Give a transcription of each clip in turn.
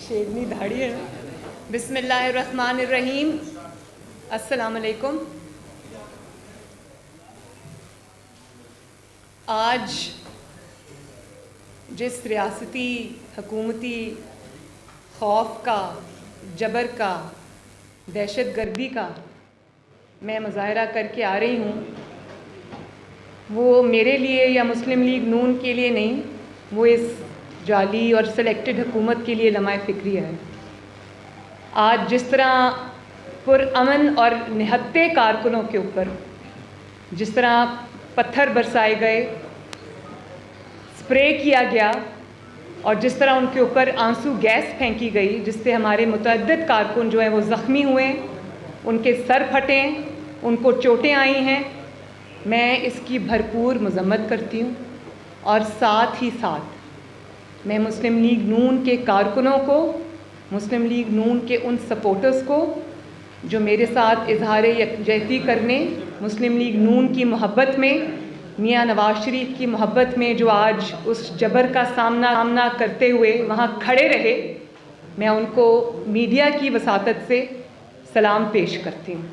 शेरनी दाढ़ी है। बिस्मिल्लाहिर्रहमानिर्रहीम। अस्सलामुअलैकुम। आज जिस रियासती हुकूमती खौफ का, जबर का, दहशत गर्दी का मैं मुज़ाहरा करके आ रही हूँ, वो मेरे लिए या मुस्लिम लीग नून के लिए नहीं, वो इस जाली और सेलेक्टेड हुकूमत के लिए लम्हा फ़िक्रिया है। आज जिस तरह पुरअमन और निहत्ते कारकुनों के ऊपर जिस तरह पत्थर बरसाए गए, स्प्रे किया गया और जिस तरह उनके ऊपर आंसू गैस फेंकी गई, जिससे हमारे मुतअद्दिद कारकुन जो हैं वो ज़ख्मी हुए, उनके सर फटे, उनको चोटें आई हैं, मैं इसकी भरपूर मज़म्मत करती हूँ। और साथ ही साथ मैं मुस्लिम लीग नून के कारकुनों को, मुस्लिम लीग नून के उन सपोर्टर्स को जो मेरे साथ इजहार यकजहती करने, मुस्लिम लीग नून की मोहब्बत में, मियाँ नवाज़ शरीफ की मोहब्बत में जो आज उस जबर का सामना करते हुए वहाँ खड़े रहे, मैं उनको मीडिया की वसातत से सलाम पेश करती हूँ।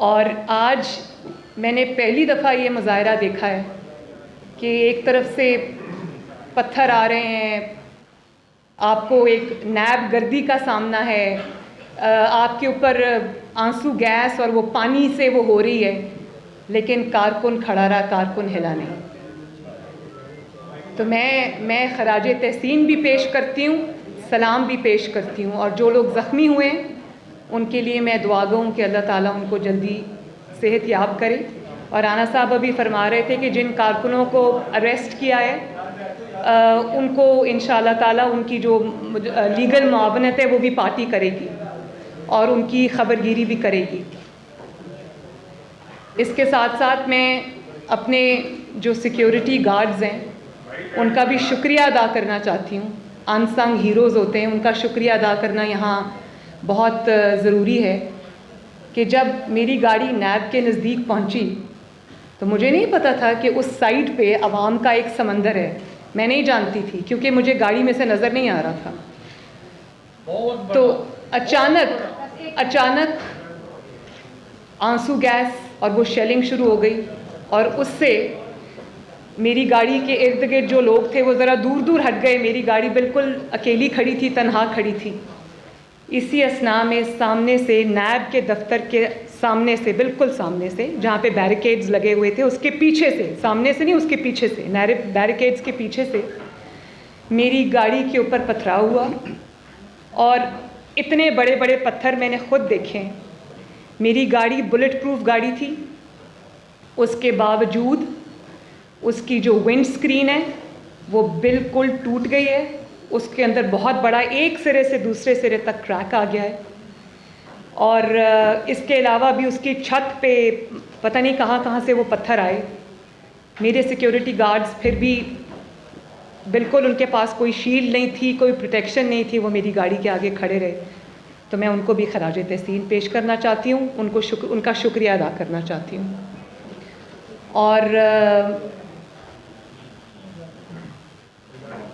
और आज मैंने पहली दफ़ा ये मुज़ाहरा देखा है कि एक तरफ से पत्थर आ रहे हैं, आपको एक नैब गर्दी का सामना है, आपके ऊपर आंसू गैस और वो पानी से वो हो रही है, लेकिन कारकुन खड़ा रहा, कारकुन हिला नहीं। तो मैं खराज तहसीन भी पेश करती हूँ, सलाम भी पेश करती हूँ। और जो लोग ज़ख्मी हुए उनके लिए मैं दुआ गो हूँ कि अल्लाह ताला उनको जल्दी सेहत याब करे। और राना साहब अभी फरमा रहे थे कि जिन कारकुनों को अरेस्ट किया है उनको इंशाअल्लाह ताला उनकी जो लीगल मुआवनत है वो भी पार्टी करेगी और उनकी खबरगिरी भी करेगी। इसके साथ साथ मैं अपने जो सिक्योरिटी गार्ड्स हैं उनका भी शुक्रिया अदा करना चाहती हूँ। अनसंग हीरोज़ होते हैं, उनका शुक्रिया अदा करना यहाँ बहुत ज़रूरी है कि जब मेरी गाड़ी नैब के नज़दीक पहुँची तो मुझे नहीं पता था कि उस साइड पे अवाम का एक समंदर है। मैं नहीं जानती थी क्योंकि मुझे गाड़ी में से नज़र नहीं आ रहा था। तो अचानक आंसू गैस और वो शेलिंग शुरू हो गई और उससे मेरी गाड़ी के इर्द गिर्द जो लोग थे वो ज़रा दूर दूर हट गए। मेरी गाड़ी बिल्कुल अकेली खड़ी थी, तन्हा खड़ी थी। इसी असना में सामने से नैब के दफ्तर के सामने से, बिल्कुल सामने से, जहाँ पे बैरिकेड्स लगे हुए थे उसके पीछे से, सामने से नहीं उसके पीछे से, बैरिकेड्स के पीछे से मेरी गाड़ी के ऊपर पथराव हुआ। और इतने बड़े बड़े पत्थर मैंने खुद देखे हैं। मेरी गाड़ी बुलेट प्रूफ गाड़ी थी, उसके बावजूद उसकी जो विंड स्क्रीन है वो बिल्कुल टूट गई है। उसके अंदर बहुत बड़ा एक सिरे से दूसरे सिरे तक क्रैक आ गया है। और इसके अलावा भी उसकी छत पे पता नहीं कहाँ से वो पत्थर आए। मेरे सिक्योरिटी गार्ड्स फिर भी बिल्कुल, उनके पास कोई शील्ड नहीं थी, कोई प्रोटेक्शन नहीं थी, वो मेरी गाड़ी के आगे खड़े रहे। तो मैं उनको भी खराज तहसीन पेश करना चाहती हूँ, उनका शुक्रिया अदा करना चाहती हूँ। और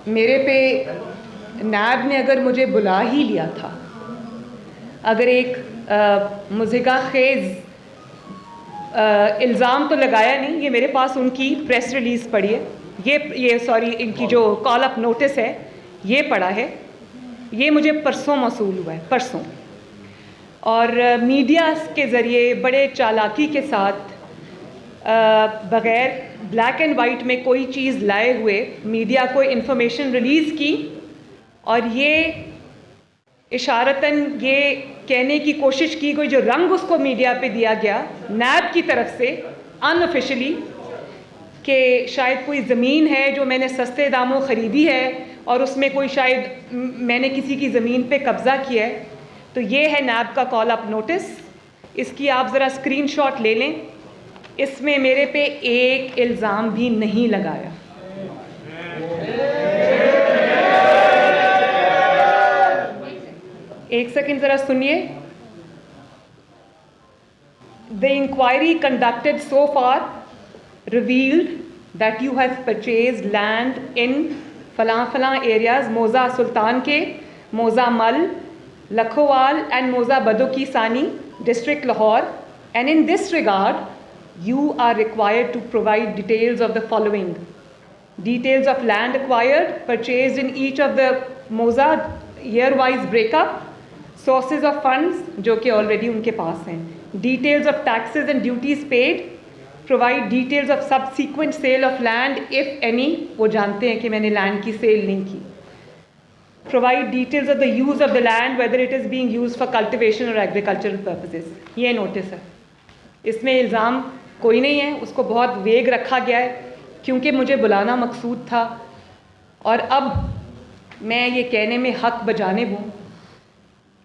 मेरे पे नैब ने अगर मुझे बुला ही लिया था, अगर एक मुज़िका खेज़ इल्ज़ाम तो लगाया नहीं, ये मेरे पास उनकी प्रेस रिलीज़ पड़ी है, ये सॉरी इनकी जो कॉल अप नोटिस है ये पड़ा है, ये मुझे परसों मौसूल हुआ है, परसों। और मीडिया के ज़रिए बड़े चालाकी के साथ बग़ैर ब्लैक एंड वाइट में कोई चीज़ लाए हुए मीडिया को इन्फॉर्मेशन रिलीज़ की और ये इशारतन ये कहने की कोशिश की गई, जो रंग उसको मीडिया पे दिया गया नैब की तरफ से अनऑफिशियली, कि शायद कोई ज़मीन है जो मैंने सस्ते दामों ख़रीदी है और उसमें कोई शायद मैंने किसी की ज़मीन पे कब्ज़ा किया है। तो ये है नैब का कॉल अप नोटिस, इसकी आप ज़रा स्क्रीनशॉट ले लें। इसमें मेरे पे एक इल्ज़ाम भी नहीं लगाया। एक सेकंड ज़रा सुनिए। The inquiry conducted so far revealed that you have purchased land in फलां एरियाज मोज़ा सुल्तान के, मोज़ा मल, लखोवाल एंड मोज़ा बदोकी सानी, district Lahore, and in this regard you are required to provide details of the following: details of land acquired, purchased in each of the moza, year wise breakup, sources of funds जो कि already उनके पास हैं, details of taxes and duties paid, provide details of subsequent sale of land if any, वो जानते हैं कि मैंने land की sale नहीं की, provide details of the use of the land, whether it is being used for cultivation or agricultural purposes. ये notice है, इसमें इल्ज़ाम कोई नहीं है, उसको बहुत वेग रखा गया है क्योंकि मुझे बुलाना मकसूद था। और अब मैं ये कहने में हक बजाने हूँ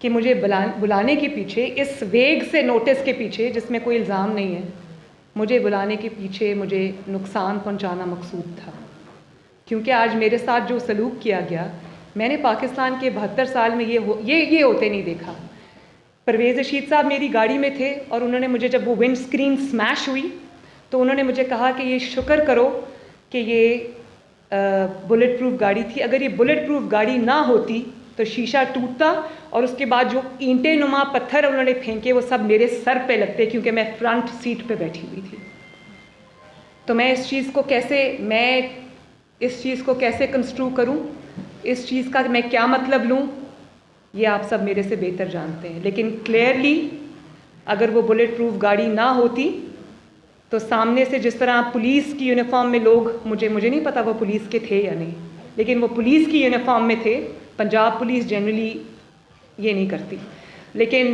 कि मुझे बुलाने के पीछे, इस वेग से नोटिस के पीछे जिसमें कोई इल्ज़ाम नहीं है, मुझे बुलाने के पीछे मुझे नुकसान पहुँचाना मकसूद था। क्योंकि आज मेरे साथ जो सलूक किया गया, मैंने पाकिस्तान के 72 साल में ये होते नहीं देखा। परवेज़ रशीद साहब मेरी गाड़ी में थे और उन्होंने मुझे, जब वो विंड स्क्रीन स्मैश हुई तो उन्होंने मुझे कहा कि ये शुक्र करो कि ये बुलेट प्रूफ गाड़ी थी, अगर ये बुलेट प्रूफ गाड़ी ना होती तो शीशा टूटता और उसके बाद जो ईंटे नुमा पत्थर उन्होंने फेंके वो सब मेरे सर पे लगते, क्योंकि मैं फ्रंट सीट पे बैठी हुई थी। तो मैं इस चीज़ को कैसे कंस्ट्रू करूं, इस चीज़ का मैं क्या मतलब लूं, ये आप सब मेरे से बेहतर जानते हैं। लेकिन क्लियरली अगर वो बुलेट प्रूफ गाड़ी ना होती तो सामने से जिस तरह पुलिस की यूनिफॉर्म में लोग, मुझे नहीं पता वो पुलिस के थे या नहीं, लेकिन वो पुलिस की यूनिफॉर्म में थे। पंजाब पुलिस जनरली ये नहीं करती, लेकिन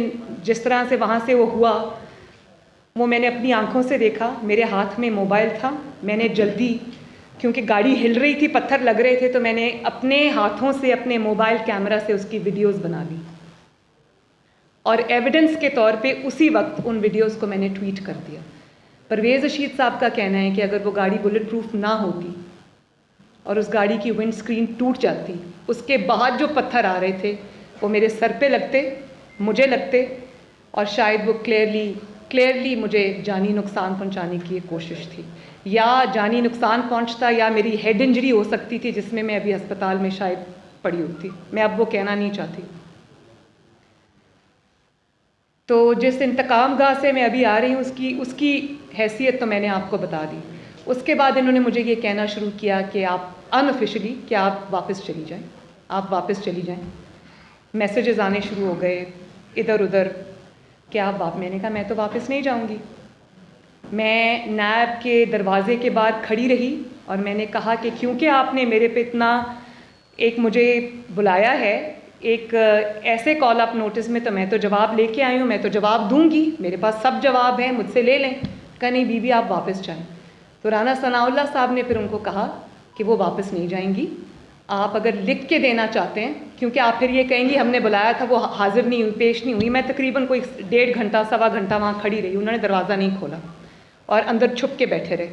जिस तरह से वहाँ से वो हुआ वो मैंने अपनी आंखों से देखा। मेरे हाथ में मोबाइल था, मैंने जल्दी, क्योंकि गाड़ी हिल रही थी, पत्थर लग रहे थे, तो मैंने अपने हाथों से अपने मोबाइल कैमरा से उसकी वीडियोस बना ली और एविडेंस के तौर पे उसी वक्त उन वीडियोस को मैंने ट्वीट कर दिया। परवेज़ रशीद साहब का कहना है कि अगर वो गाड़ी बुलेट प्रूफ ना होती और उस गाड़ी की विंड स्क्रीन टूट जाती, उसके बाद जो पत्थर आ रहे थे वो मेरे सर पे लगते, मुझे लगते, और शायद वो क्लियरली मुझे जानी नुकसान पहुंचाने की कोशिश थी, या जानी नुकसान पहुंचता या मेरी हेड इंजरी हो सकती थी जिसमें मैं अभी अस्पताल में शायद पड़ी होती। मैं अब वो कहना नहीं चाहती। तो जिस इंतकाम गाह से मैं अभी आ रही हूँ उसकी हैसियत तो मैंने आपको बता दी। उसके बाद इन्होंने मुझे ये कहना शुरू किया कि आप अनऑफिशियली कि आप वापस चली जाएं, मैसेजेस आने शुरू हो गए इधर उधर कि आप मैंने कहा मैं तो वापस नहीं जाऊंगी। मैं नैब के दरवाजे के बाहर खड़ी रही और मैंने कहा कि क्योंकि आपने मेरे पे इतना मुझे बुलाया है एक ऐसे कॉल अप नोटिस में, तो मैं तो जवाब लेके आई हूँ, मैं तो जवाब दूंगी, मेरे पास सब जवाब हैं, मुझसे ले लें। कहा नहीं बीबी आप वापस जाएं। तो राना सनाउल्लाह साहब ने फिर उनको कहा कि वो वापस नहीं जाएंगी, आप अगर लिख के देना चाहते हैं, क्योंकि आप फिर ये कहेंगी हमने बुलाया था वो हाजिर नहीं हुई, पेश नहीं हुई। मैं तकरीबन कोई 1.5 घंटा 1.25 घंटा वहाँ खड़ी रही, उन्होंने दरवाज़ा नहीं खोला और अंदर छुप के बैठे रहे।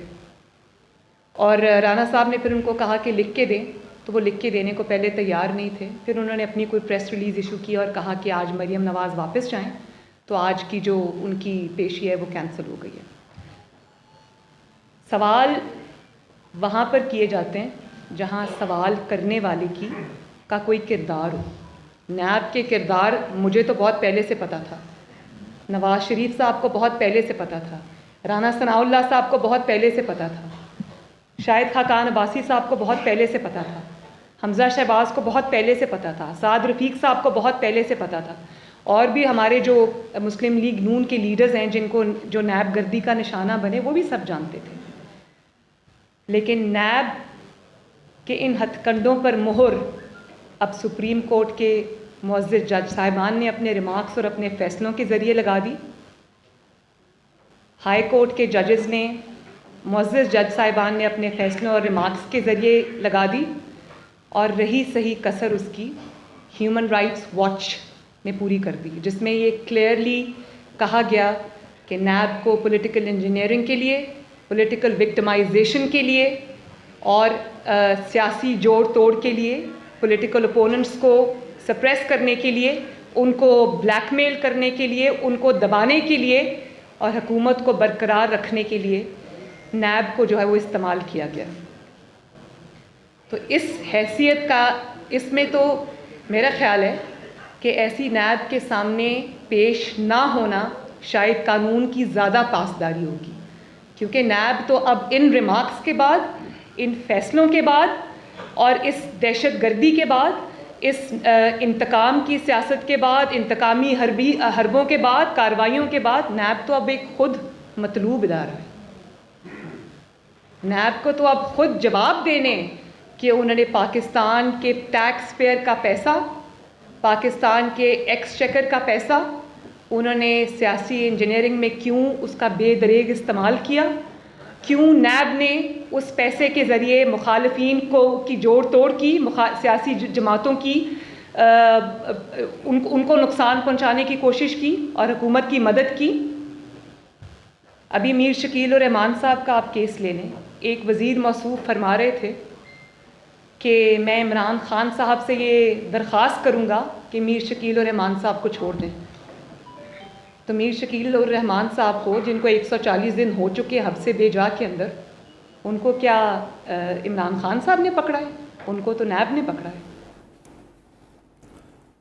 और राना साहब ने फिर उनको कहा कि लिख के दें, तो वो लिख के देने को पहले तैयार नहीं थे। फिर उन्होंने अपनी कोई प्रेस रिलीज़ इशू की और कहा कि आज मरियम नवाज़ वापस जाएं, तो आज की जो उनकी पेशी है वो कैंसिल हो गई है। सवाल वहाँ पर किए जाते हैं जहाँ सवाल करने वाले का कोई किरदार हो। नैब के किरदार मुझे तो बहुत पहले से पता था, नवाज़ शरीफ साहब को बहुत पहले से पता था, राना सनाउल्लाह साहब को बहुत पहले से पता था, शाहिद खाकान अब्बासी साहब को बहुत पहले से पता था, हमज़ा शहबाज को बहुत पहले से पता था, साद रफ़ीक साहब को बहुत पहले से पता था, और भी हमारे जो मुस्लिम लीग नून के लीडर्स हैं जिनको जो नैब गर्दी का निशाना बने वो भी सब जानते थे। लेकिन नैब के इन हथकंडों पर मोहर अब सुप्रीम कोर्ट के मुअज़्ज़िज़ जज साहिबान ने अपने रिमार्क्स और अपने फ़ैसलों के ज़रिए लगा दी। हाई कोर्ट के जजेस ने, मुअज़्ज़िज़ जज साहिबान ने अपने फ़ैसलों और रिमार्क्स के ज़रिए लगा दी, और रही सही कसर उसकी ह्यूमन राइट्स वॉच ने पूरी कर दी, जिसमें ये क्लियरली कहा गया कि नैब को पॉलिटिकल इंजीनियरिंग के लिए, पॉलिटिकल विक्टिमाइजेशन के लिए और सियासी जोड़ तोड़ के लिए, पॉलिटिकल ओपोनेंट्स को सप्रेस करने के लिए, उनको ब्लैकमेल करने के लिए, उनको दबाने के लिए और हुकूमत को बरकरार रखने के लिए नैब को जो है वो इस्तेमाल किया गया। तो इस हैसियत का इसमें तो मेरा ख्याल है कि ऐसी नैब के सामने पेश ना होना शायद कानून की ज़्यादा पासदारी होगी, क्योंकि नैब तो अब इन रिमार्क्स के बाद, इन फैसलों के बाद और इस दहशतगर्दी के बाद, इस इंतकाम की सियासत के बाद, इंतकामी हरबों के बाद, कार्रवाइयों के बाद नैब तो अब एक खुद मतलूब इदारा है। नैब को तो अब खुद जवाब देने कि उन्होंने पाकिस्तान के टैक्स पेयर का पैसा, पाकिस्तान के एक्सचेकर का पैसा उन्होंने सियासी इंजीनियरिंग में क्यों उसका बेदरेग इस्तेमाल किया, क्यों नैब ने उस पैसे के ज़रिए मुखालफीन को की जोड़ तोड़ की, सियासी जमातों की उनको नुकसान पहुंचाने की कोशिश की और हुकूमत की मदद की। अभी मीर शकील और रहमान साहब का आप केस ले लें। एक वज़ीर मौसूफ फरमा रहे थे कि मैं इमरान ख़ान साहब से ये दरख्वास्त करूँगा कि मीर शकील और रहमान साहब को छोड़ दें। तो मीर शकील और रहमान साहब को, जिनको 140 दिन हो चुके हब्से बेजा के अंदर, उनको क्या इमरान ख़ान साहब ने पकड़ा है? उनको तो नैब ने पकड़ा है।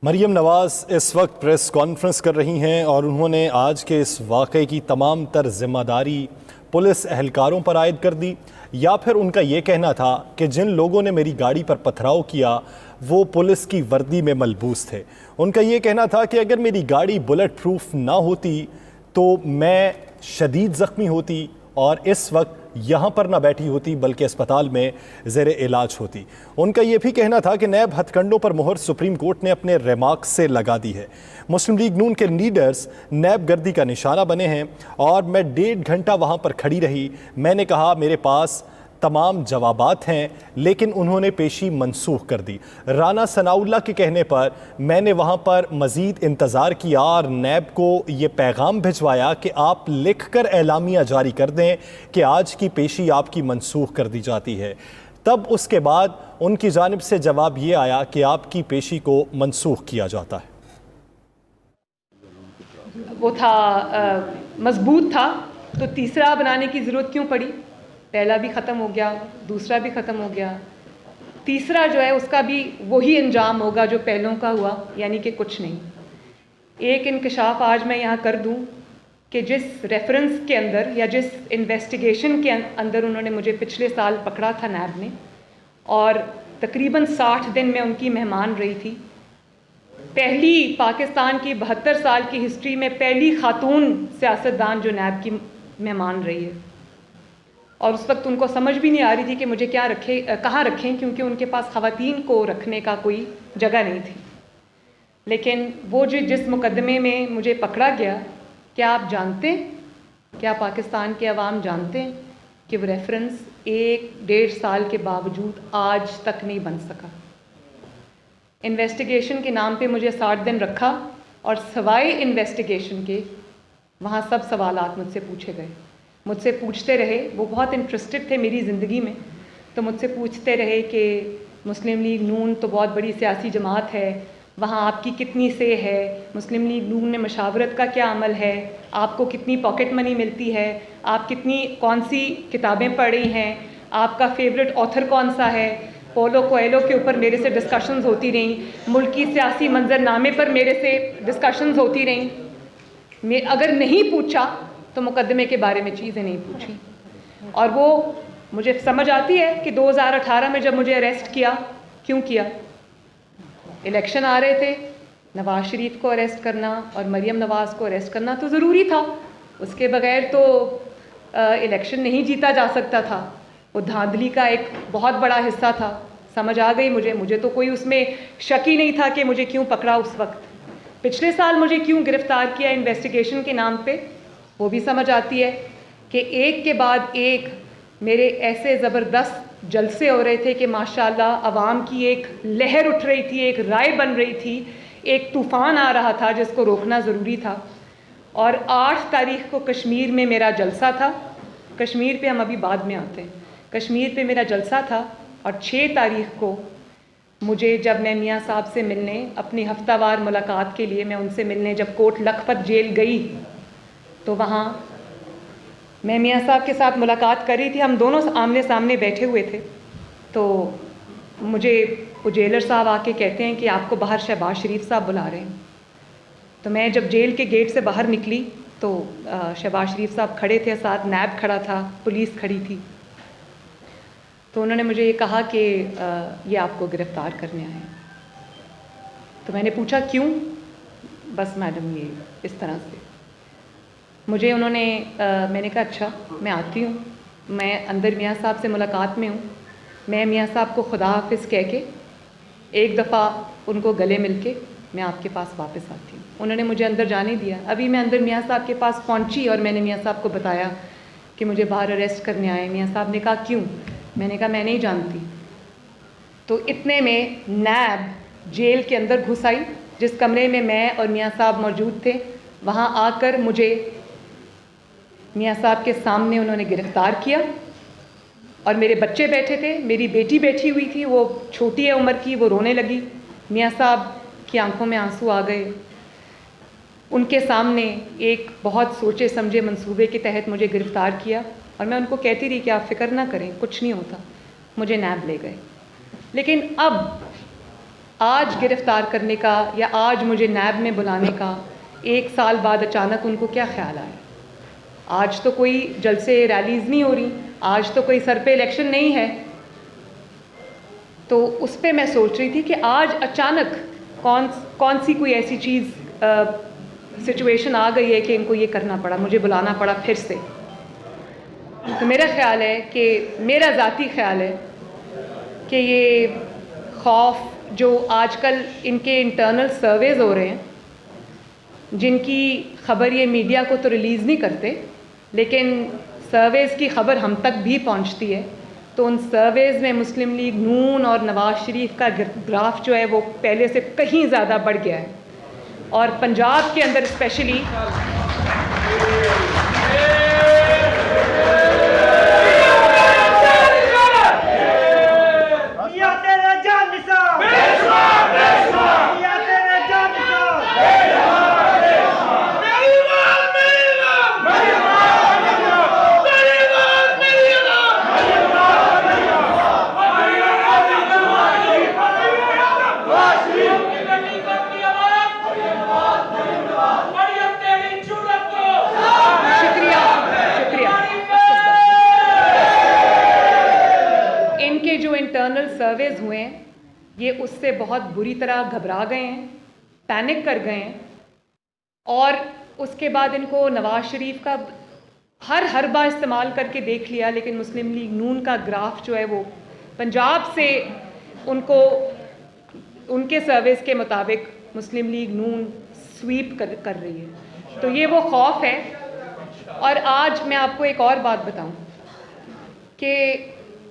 मरियम नवाज़ इस वक्त प्रेस कॉन्फ्रेंस कर रही हैं और उन्होंने आज के इस वाक़े की तमाम तर जिम्मेदारी पुलिस एहलकारों पर आयद कर दी, या फिर उनका ये कहना था कि जिन लोगों ने मेरी गाड़ी पर पथराव किया वो पुलिस की वर्दी में मलबूस थे। उनका ये कहना था कि अगर मेरी गाड़ी बुलेट प्रूफ ना होती तो मैं शदीद ज़ख्मी होती और इस वक्त यहाँ पर ना बैठी होती बल्कि अस्पताल में ज़ेरे इलाज होती। उनका ये भी कहना था कि नैब हथकंडों पर मोहर सुप्रीम कोर्ट ने अपने रिमार्क्स से लगा दी है। मुस्लिम लीग नून के लीडर्स नैब गर्दी का निशाना बने हैं और मैं 1.5 घंटा वहाँ पर खड़ी रही। मैंने कहा मेरे पास तमाम जवाबात हैं, लेकिन उन्होंने पेशी मनसूख कर दी। राना सनाउल्लाह के कहने पर मैंने वहाँ पर मज़ीद इंतज़ार किया और नैब को ये पैगाम भिजवाया कि आप लिख कर एलामिया जारी कर दें कि आज की पेशी आपकी मनसूख कर दी जाती है। तब उसके बाद उनकी जानिब से जवाब ये आया कि आपकी पेशी को मनसूख किया जाता है। वो था मजबूत था, तो तीसरा बनाने की ज़रूरत क्यों पड़ी? पहला भी ख़त्म हो गया, दूसरा भी ख़त्म हो गया, तीसरा जो है उसका भी वही अंजाम होगा जो पहलों का हुआ, यानी कि कुछ नहीं। एक इंकशाफ आज मैं यहाँ कर दूँ कि जिस रेफरेंस के अंदर या जिस इन्वेस्टिगेशन के अंदर उन्होंने मुझे पिछले साल पकड़ा था नैब ने, और तकरीबन 60 दिन में उनकी मेहमान रही थी। पहली पाकिस्तान की 72 साल की हिस्ट्री में पहली खातून सियासतदान जो नैब की मेहमान रही है, और उस वक्त उनको समझ भी नहीं आ रही थी कि मुझे कहाँ रखें, क्योंकि उनके पास ख़वातीन को रखने का कोई जगह नहीं थी। लेकिन वो जिस मुकदमे में मुझे पकड़ा गया, क्या आप जानते हैं, क्या पाकिस्तान के अवाम जानते हैं कि वो रेफरेंस 1-1.5 साल के बावजूद आज तक नहीं बन सका। इन्वेस्टिगेशन के नाम पे मुझे 60 दिन रखा और सवाए इन्वेस्टिगेशन के वहाँ सब सवालात मुझसे पूछे गए, मुझसे पूछते रहे। वो बहुत इंटरेस्टेड थे मेरी ज़िंदगी में, तो मुझसे पूछते रहे कि मुस्लिम लीग नून तो बहुत बड़ी सियासी जमात है, वहाँ आपकी कितनी से है, मुस्लिम लीग नून में मशावरत का क्या अमल है, आपको कितनी पॉकेट मनी मिलती है, आप कौन सी किताबें पढ़ी हैं, आपका फेवरेट ऑथर कौन सा है। पोलो कोएलो के ऊपर मेरे से डिस्कशंस होती रहीं, मुल्की सियासी मंजरनामे पर मेरे से डिस्कशंस होती रहीं। मैं अगर नहीं पूछा तो मुकदमे के बारे में चीज़ें नहीं पूछी। और वो मुझे समझ आती है कि 2018 में जब मुझे अरेस्ट किया, क्यों किया? इलेक्शन आ रहे थे, नवाज़ शरीफ को अरेस्ट करना और मरियम नवाज़ को अरेस्ट करना तो ज़रूरी था, उसके बगैर तो इलेक्शन नहीं जीता जा सकता था। वो धांधली का एक बहुत बड़ा हिस्सा था। समझ आ गई मुझे तो कोई उसमें शक ही नहीं था कि मुझे क्यों पकड़ा उस वक्त। पिछले साल मुझे क्यों गिरफ़्तार किया इन्वेस्टिगेशन के नाम पे, वो भी समझ आती है कि एक के बाद एक मेरे ऐसे ज़बरदस्त जलसे हो रहे थे कि माशाल्लाह अवाम की एक लहर उठ रही थी, एक राय बन रही थी, एक तूफ़ान आ रहा था जिसको रोकना ज़रूरी था। और 8 तारीख को कश्मीर में मेरा जलसा था। कश्मीर पे हम अभी बाद में आते हैं। कश्मीर पे मेरा जलसा था और 6 तारीख को मुझे, जब मैं मियाँ साहब से मिलने, अपनी हफ्तावार मुलाकात के लिए मैं उनसे मिलने जब कोट लखपत जेल गई, तो वहाँ मैं मियाँ साहब के साथ मुलाकात कर रही थी। हम दोनों आमने सामने बैठे हुए थे। तो मुझे वो जेलर साहब आके कहते हैं कि आपको बाहर शहबाज शरीफ साहब बुला रहे हैं। तो मैं जब जेल के गेट से बाहर निकली तो शहबाज शरीफ साहब खड़े थे, साथ नैब खड़ा था, पुलिस खड़ी थी। तो उन्होंने मुझे ये कहा कि ये आपको गिरफ़्तार करने आए हैं। तो मैंने पूछा क्यों? बस मैडम ये इस तरह से मुझे उन्होंने मैंने कहा अच्छा मैं आती हूँ, मैं अंदर मियाँ साहब से मुलाकात में हूँ, मैं मियाँ साहब को खुदा हाफिज़ कह के एक दफ़ा उनको गले मिल के मैं आपके पास वापस आती हूँ। उन्होंने मुझे अंदर जाने दिया। अभी मैं अंदर मियाँ साहब के पास पहुँची और मैंने मियाँ साहब को बताया कि मुझे बाहर अरेस्ट करने आए। मियाँ साहब ने कहा क्यों? मैंने कहा मैं नहीं जानती। तो इतने में नैब जेल के अंदर घुस आई, जिस कमरे में मैं और मियाँ साहब मौजूद थे। वहाँ आकर मुझे मियाँ साहब के सामने उन्होंने गिरफ़्तार किया और मेरे बच्चे बैठे थे, मेरी बेटी बैठी हुई थी, वो छोटी है उम्र की, वो रोने लगी। मियाँ साहब की आंखों में आंसू आ गए। उनके सामने एक बहुत सोचे समझे मंसूबे के तहत मुझे गिरफ़्तार किया और मैं उनको कहती रही कि आप फ़िक्र ना करें, कुछ नहीं होता। मुझे नैब ले गए। लेकिन अब आज गिरफ़्तार करने का या आज मुझे नैब में बुलाने का 1 साल बाद अचानक उनको क्या ख्याल आया? आज तो कोई जलसे रैलीज़ नहीं हो रही, आज तो कोई सर पे इलेक्शन नहीं है। तो उस पे मैं सोच रही थी कि आज अचानक कौन सी कोई ऐसी चीज़ सिचुएशन आ गई है कि इनको ये करना पड़ा, मुझे बुलाना पड़ा फिर से। तो मेरा ख़्याल है कि मेरा ज़ाती ख़्याल है कि ये खौफ जो आजकल इनके इंटरनल सर्वेज़ हो रहे हैं, जिनकी ख़बर ये मीडिया को तो रिलीज़ नहीं करते, लेकिन सर्वेज़ की ख़बर हम तक भी पहुंचती है। तो उन सर्वेज़ में मुस्लिम लीग नून और नवाज़ शरीफ का ग्राफ जो है वो पहले से कहीं ज़्यादा बढ़ गया है और पंजाब के अंदर स्पेशली इंटरनल सर्वेज हुए हैं, ये उससे बहुत बुरी तरह घबरा गए हैं, पैनिक कर गए हैं और उसके बाद इनको नवाज़ शरीफ का हर बार इस्तेमाल करके देख लिया, लेकिन मुस्लिम लीग नून का ग्राफ जो है वो पंजाब से उनको उनके सर्वेस के मुताबिक मुस्लिम लीग नून स्वीप कर रही है। तो ये वो खौफ है। और आज मैं आपको एक और बात बताऊं कि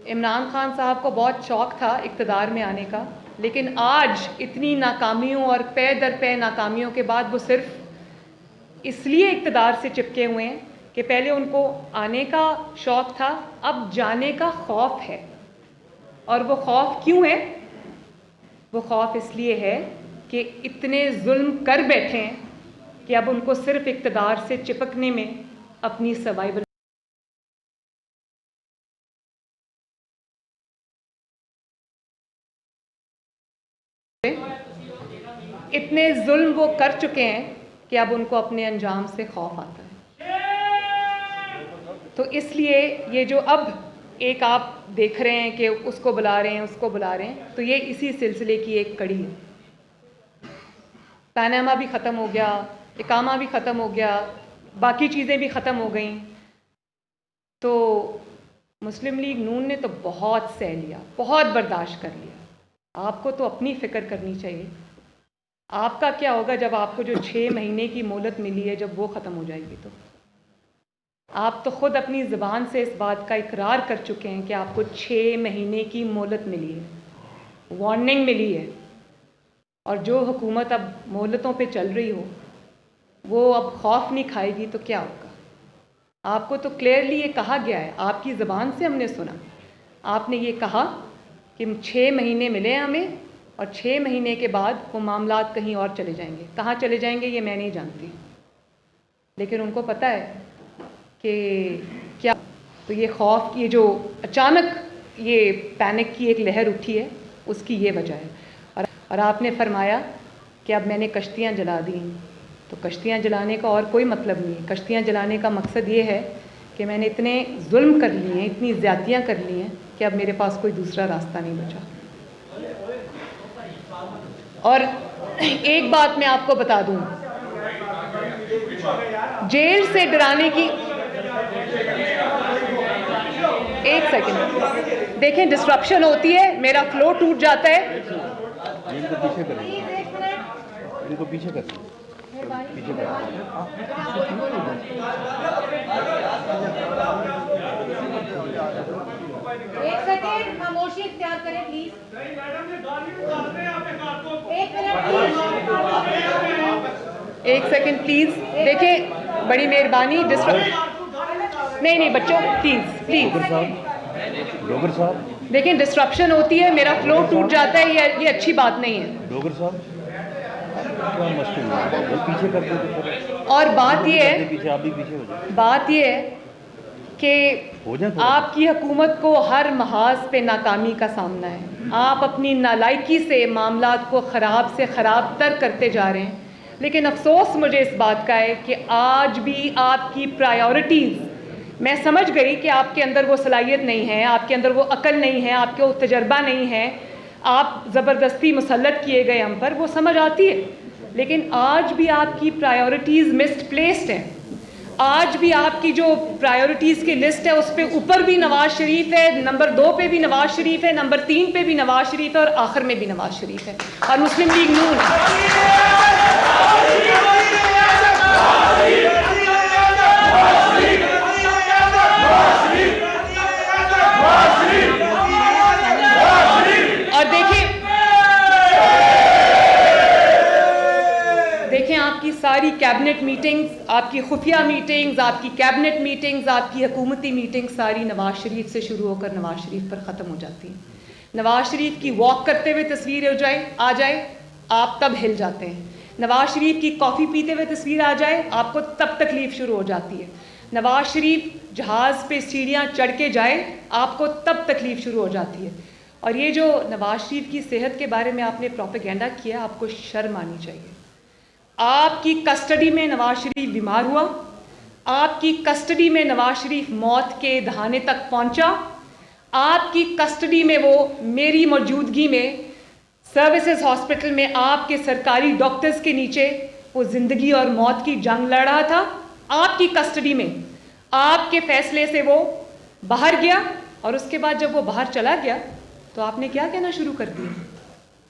इमरान खान साहब को बहुत शौक़ था इक़्तिदार में आने का, लेकिन आज इतनी नाकामियों और पे दर पे नाकामियों के बाद वो सिर्फ इसलिए इक़्तिदार से चिपके हुए हैं कि पहले उनको आने का शौक़ था, अब जाने का खौफ है। और वो खौफ क्यों है? वो खौफ इसलिए है कि इतने जुल्म कर बैठे हैं कि अब उनको सिर्फ इक़्तिदार से चिपकने में अपनी सर्वाइवल इतने जुल्म वो कर चुके हैं कि अब उनको अपने अंजाम से खौफ आता है। तो इसलिए ये जो अब एक आप देख रहे हैं कि उसको बुला रहे हैं, उसको बुला रहे हैं, तो ये इसी सिलसिले की एक कड़ी है। पैनामा भी ख़त्म हो गया, इकामा भी ख़त्म हो गया, बाकी चीज़ें भी ख़त्म हो गई। तो मुस्लिम लीग नून ने तो बहुत सह लिया, बहुत बर्दाश्त कर लिया। आपको तो अपनी फ़िक्र करनी चाहिए। आपका क्या होगा जब आपको जो 6 महीने की मोहलत मिली है, जब वो ख़त्म हो जाएगी? तो आप तो ख़ुद अपनी ज़बान से इस बात का इकरार कर चुके हैं कि आपको 6 महीने की मोहलत मिली है, वार्निंग मिली है। और जो हुकूमत अब मोहलतों पे चल रही हो, वो अब खौफ नहीं खाएगी तो क्या होगा? आपको तो क्लियरली ये कहा गया है, आपकी ज़बान से हमने सुना, आपने ये कहा कि 6 महीने मिले हमें और 6 महीने के बाद वो मामलात कहीं और चले जाएंगे। कहाँ चले जाएंगे ये मैं नहीं जानती, लेकिन उनको पता है कि क्या। तो ये खौफ की जो अचानक ये पैनिक की एक लहर उठी है, उसकी ये वजह है। और आपने फरमाया कि अब मैंने कश्तियाँ जला दी, तो कश्तियाँ जलाने का और कोई मतलब नहीं है। कश्तियाँ जलाने का मकसद ये है कि मैंने इतने जुल्म कर लिए हैं, इतनी ज़्यादतियाँ कर ली हैं कि अब मेरे पास कोई दूसरा रास्ता नहीं बचा। और एक बात मैं आपको बता दूं, जेल से डराने की, एक सेकंड देखें, डिस्ट्रप्शन होती है, मेरा फ्लो टूट जाता है। इनको पीछे करें, इनको पीछे करें, पीछे करें। एक सेकेंड खामोशी इख्तियार करें प्लीज। एक मिनट, एक सेकंड प्लीज, देखें बड़ी मेहरबानी, नहीं बच्चों प्लीज डोगर साहब, देखें, डिस्ट्रप्शन होती है, मेरा फ्लो टूट जाता है, ये अच्छी बात नहीं है। डोगर साहब क्या मुश्किल है, वो पीछे कर दो। और बात ये है, पीछे आप भी पीछे हो जाए। बात ये है कि आपकी हुकूमत को हर महाज पे नाकामी का सामना है। आप अपनी नालायकी से मामलात को ख़राब से ख़राब तर करते जा रहे हैं। लेकिन अफसोस मुझे इस बात का है कि आज भी आपकी प्रायोरिटीज़, मैं समझ गई कि आपके अंदर वो सलाहियत नहीं है, आपके अंदर वो अकल नहीं है, आपके वो तजर्बा नहीं है, आप ज़बरदस्ती मुसल्लत किए गए हम पर, वो समझ आती है। लेकिन आज भी आपकी प्रायोरिटीज़ मिसप्लेस्ड हैं। आज भी आपकी जो प्रायोरिटीज़ की लिस्ट है उस पर ऊपर भी नवाज शरीफ है, नंबर 2 पे भी नवाज शरीफ है, नंबर 3 पे भी नवाज शरीफ है और आखिर में भी नवाज शरीफ है और मुस्लिम लीग नून है। और देखें आपकी सारी कैबिनेट मीटिंग्स, आपकी खुफिया मीटिंग्स, आपकी कैबिनेट मीटिंग्स, आपकी हुकूमती मीटिंग्स सारी नवाज शरीफ से शुरू होकर नवाज शरीफ पर ख़त्म हो जाती हैं। नवाज शरीफ की वॉक करते हुए तस्वीर आ जाए आप तब हिल जाते हैं। नवाज शरीफ की कॉफ़ी पीते हुए तस्वीर आ जाए आपको तब तकलीफ़ शुरू हो जाती है। नवाज शरीफ जहाज़ पे सीढ़ियाँ चढ़ के जाए आपको तब तकलीफ़ शुरू हो जाती है। और ये जो नवाज शरीफ की सेहत के बारे में आपने प्रोपेगेंडा किया, आपको शर्म आनी चाहिए। आपकी कस्टडी में नवाज शरीफ बीमार हुआ, आपकी कस्टडी में नवाज शरीफ मौत के दहाने तक पहुंचा, आपकी कस्टडी में वो मेरी मौजूदगी में सर्विसेज हॉस्पिटल में आपके सरकारी डॉक्टर्स के नीचे वो ज़िंदगी और मौत की जंग लड़ रहा था। आपकी कस्टडी में, आपके फैसले से वो बाहर गया और उसके बाद जब वो बाहर चला गया तो आपने क्या कहना शुरू कर दिया।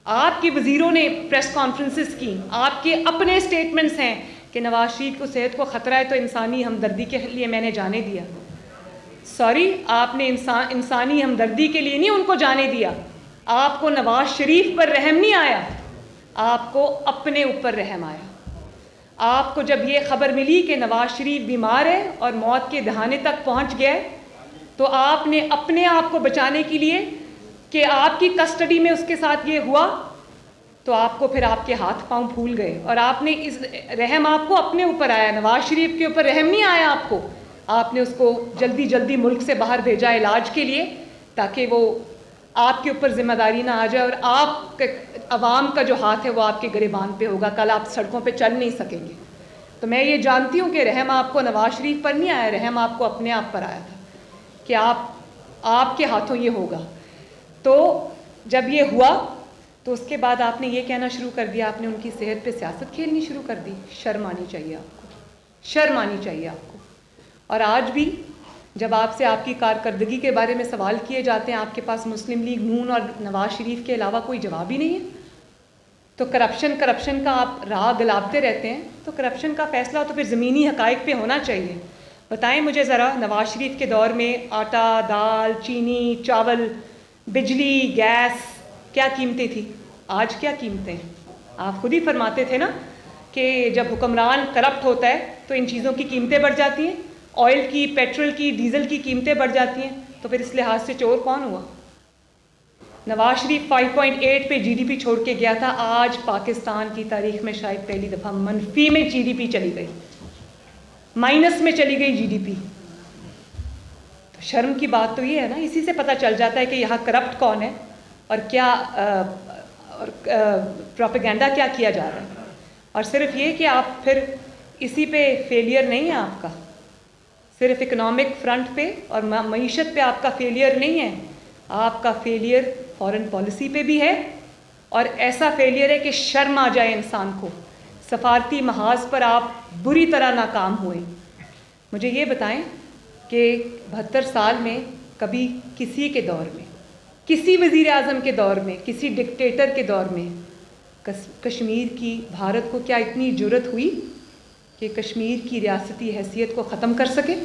आपके वज़ीरों ने प्रेस कॉन्फ्रेंसेस की, आपके अपने स्टेटमेंट्स हैं कि नवाज शरीफ को सेहत को ख़तरा है तो इंसानी हमदर्दी के लिए मैंने जाने दिया। सॉरी, आपने इंसानी हमदर्दी के लिए नहीं उनको जाने दिया। आपको नवाज शरीफ पर रहम नहीं आया, आपको अपने ऊपर रहम आया। आपको जब ये खबर मिली कि नवाज शरीफ बीमार है और मौत के दहाने तक पहुंच गया है तो आपने अपने आप को बचाने के लिए कि आपकी कस्टडी में उसके साथ ये हुआ तो आपको फिर आपके हाथ पांव फूल गए और आपने इस रहम आपको अपने ऊपर आया। नवाज शरीफ के ऊपर रहम नहीं आया आपको। आपने उसको जल्दी जल्दी मुल्क से बाहर भेजा इलाज के लिए ताकि वो आपके ऊपर जिम्मेदारी ना आ जाए और आप अवाम का जो हाथ है वो आपके गिरेबान पे होगा। कल आप सड़कों पे चल नहीं सकेंगे। तो मैं ये जानती हूँ कि रहम आपको नवाज शरीफ पर नहीं आया, रहम आपको अपने आप पर आया था कि आपके हाथों ये होगा। तो जब ये हुआ तो उसके बाद आपने ये कहना शुरू कर दिया, आपने उनकी सेहत पे सियासत खेलनी शुरू कर दी। शर्म आनी चाहिए आपको, शर्म आनी चाहिए आपको। और आज भी जब आपसे आपकी कारकर्दगी के बारे में सवाल किए जाते हैं आपके पास मुस्लिम लीग नून और नवाज शरीफ के अलावा कोई जवाब ही नहीं है। तो करप्शन का आप राह गलाबते रहते हैं। तो करप्शन का फैसला तो फिर ज़मीनी हक़ाइक़ पे होना चाहिए। बताएं मुझे ज़रा, नवाज शरीफ के दौर में आटा, दाल, चीनी, चावल, बिजली, गैस क्या कीमतें थी, आज क्या कीमतें हैं? आप खुद ही फरमाते थे ना कि जब हुक्मरान करप्ट होता है तो इन चीज़ों की कीमतें बढ़ जाती हैं, ऑयल की, पेट्रोल की, डीजल की कीमतें बढ़ जाती हैं। तो फिर इस लिहाज से चोर कौन हुआ? नवाज शरीफ 5.8 पे जीडीपी छोड़ के गया था। आज पाकिस्तान की तारीख में शायद पहली दफ़ा मनफी में जीडीपी चली गई, माइनस में चली गई जीडीपी। तो शर्म की बात तो ये है ना, इसी से पता चल जाता है कि यहाँ करप्ट कौन है और क्या प्रोपेगेंडा क्या किया जा रहा है। और सिर्फ ये कि आप फिर इसी पे फेलियर नहीं है आपका, सिर्फ इकोनॉमिक फ्रंट पे और मईशत पे आपका फेलियर नहीं है, आपका फेलियर फॉरेन पॉलिसी पे भी है। और ऐसा फेलियर है कि शर्म आ जाए इंसान को, सफारती महाज पर आप बुरी तरह नाकाम हुए। मुझे ये बताएं कि 72 साल में कभी किसी के दौर में, किसी वज़ीर आज़म के दौर में, किसी डिक्टेटर के दौर में कश्मीर की, भारत को क्या इतनी जुर्रत हुई कि कश्मीर की रियासती हैसियत को ख़त्म कर सके?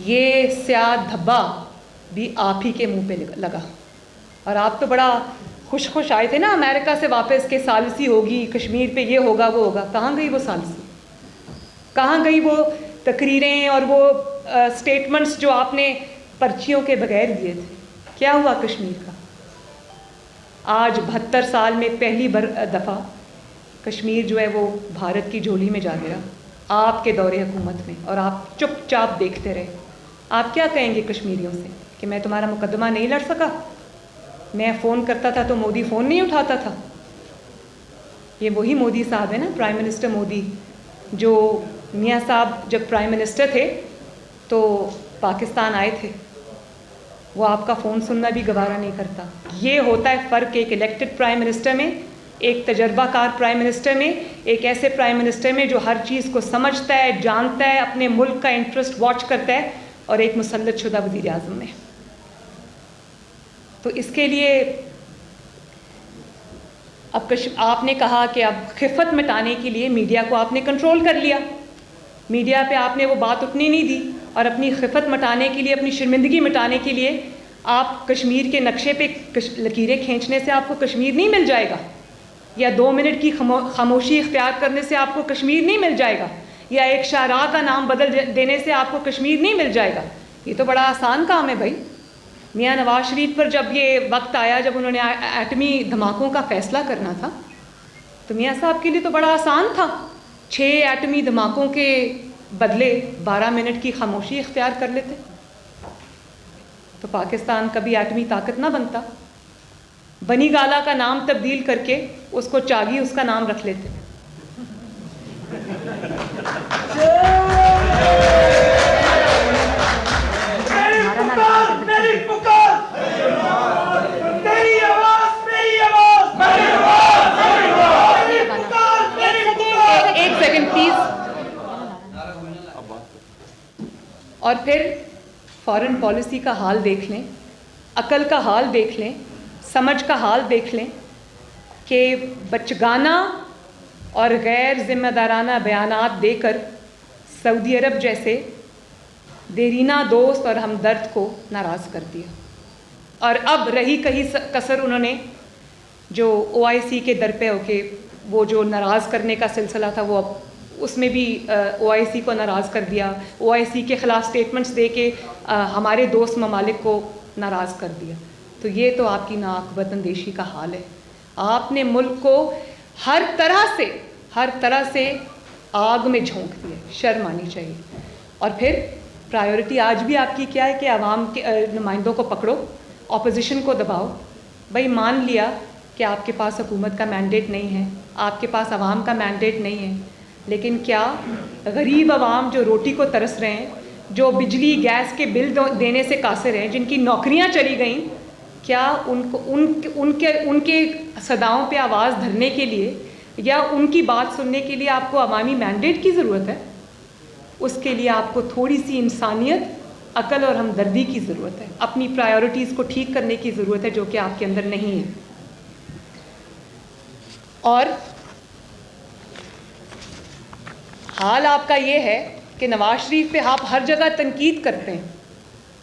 ये स्याह धब्बा भी आप ही के मुंह पे लगा। और आप तो बड़ा खुश आए थे ना अमेरिका से वापस के सालिसी होगी कश्मीर पे, ये होगा वो होगा। कहाँ गई वो सालिसी? कहाँ गई वो तकरीरें और वो स्टेटमेंट्स जो आपने पर्चियों के बगैर दिए थे? क्या हुआ कश्मीर का? आज 72 साल में पहली दफ़ा कश्मीर जो है वो भारत की झोली में जा गिरा आपके दौरे हुकूमत में, और आप चुपचाप देखते रहे। आप क्या कहेंगे कश्मीरियों से कि मैं तुम्हारा मुकदमा नहीं लड़ सका? मैं फ़ोन करता था तो मोदी फ़ोन नहीं उठाता था। ये वही मोदी साहब है ना, प्राइम मिनिस्टर मोदी, जो मियाँ साहब जब प्राइम मिनिस्टर थे तो पाकिस्तान आए थे, वो आपका फ़ोन सुनना भी गवारा नहीं करता। ये होता है फ़र्क एक इलेक्टेड प्राइम मिनिस्टर में, एक तजर्बाकार प्राइम मिनिस्टर में, एक ऐसे प्राइम मिनिस्टर में जो हर चीज़ को समझता है, जानता है, अपने मुल्क का इंटरेस्ट वॉच करता है, और एक मुसल्लत शुदा वज़ीर आज़म में। तो इसके लिए अब आपने कहा कि अब खिफ़त मिटाने के लिए मीडिया को आपने कंट्रोल कर लिया, मीडिया पे आपने वो बात उठनी नहीं दी, और अपनी खिफ़त मिटाने के लिए, अपनी शर्मिंदगी मिटाने के लिए आप कश्मीर के नक्शे पे लकीरें खींचने से आपको कश्मीर नहीं मिल जाएगा, या 2 मिनट की खामोशी इख्तियार करने से आपको कश्मीर नहीं मिल जाएगा, या एक शाहराह का नाम बदल देने से आपको कश्मीर नहीं मिल जाएगा। ये तो बड़ा आसान काम है भाई। मियाँ नवाज शरीफ पर जब ये वक्त आया, जब उन्होंने एटमी धमाकों का फ़ैसला करना था, तो मियाँ साहब के लिए तो बड़ा आसान था। 6 एटमी धमाकों के बदले 12 मिनट की खामोशी इख्तियार कर लेते, तो पाकिस्तान कभी एटमी ताकत ना बनता। बनी गाला का नाम तब्दील करके उसको चागी उसका नाम रख लेते। एक सेकंड प्लीज। और फिर फॉरेन पॉलिसी का हाल देख लें, अकल का हाल देख लें, समझ का हाल देख लें कि बचगाना और गैर जिम्मेदाराना बयानात देकर सऊदी अरब जैसे देरीना दोस्त और हमदर्द को नाराज़ कर दिया। और अब रही कहीं कसर उन्होंने जो OIC के दर पे होके वो जो नाराज़ करने का सिलसिला था, वो अब उसमें भी OIC को नाराज़ कर दिया, OIC के ख़िलाफ़ स्टेटमेंट्स दे के हमारे दोस्त ममालिक को नाराज़ कर दिया। तो ये तो आपकी नाअक्बतअंदेशी का हाल है। आपने मुल्क को हर तरह से आग में झोंक दिया, शर्म आनी चाहिए। और फिर प्रायोरिटी आज भी आपकी क्या है कि आवाम के नुमाइंदों को पकड़ो, ऑपोजिशन को दबाओ। भाई मान लिया कि आपके पास हुकूमत का मैंडेट नहीं है, आपके पास आवाम का मैंडेट नहीं है, लेकिन क्या गरीब आवाम जो रोटी को तरस रहे हैं, जो बिजली गैस के बिल देने से कासिर हैं, जिनकी नौकरियां चली गईं, क्या उनके सदाओं पे आवाज़ धरने के लिए या उनकी बात सुनने के लिए आपको अवामी मैंडेट की ज़रूरत है? उसके लिए आपको थोड़ी सी इंसानियत, अकल और हमदर्दी की ज़रूरत है। अपनी प्रायोरिटीज़ को ठीक करने की ज़रूरत है, जो कि आपके अंदर नहीं है। और हाल आपका ये है कि नवाज शरीफ पे आप हर जगह तनकीद करते हैं,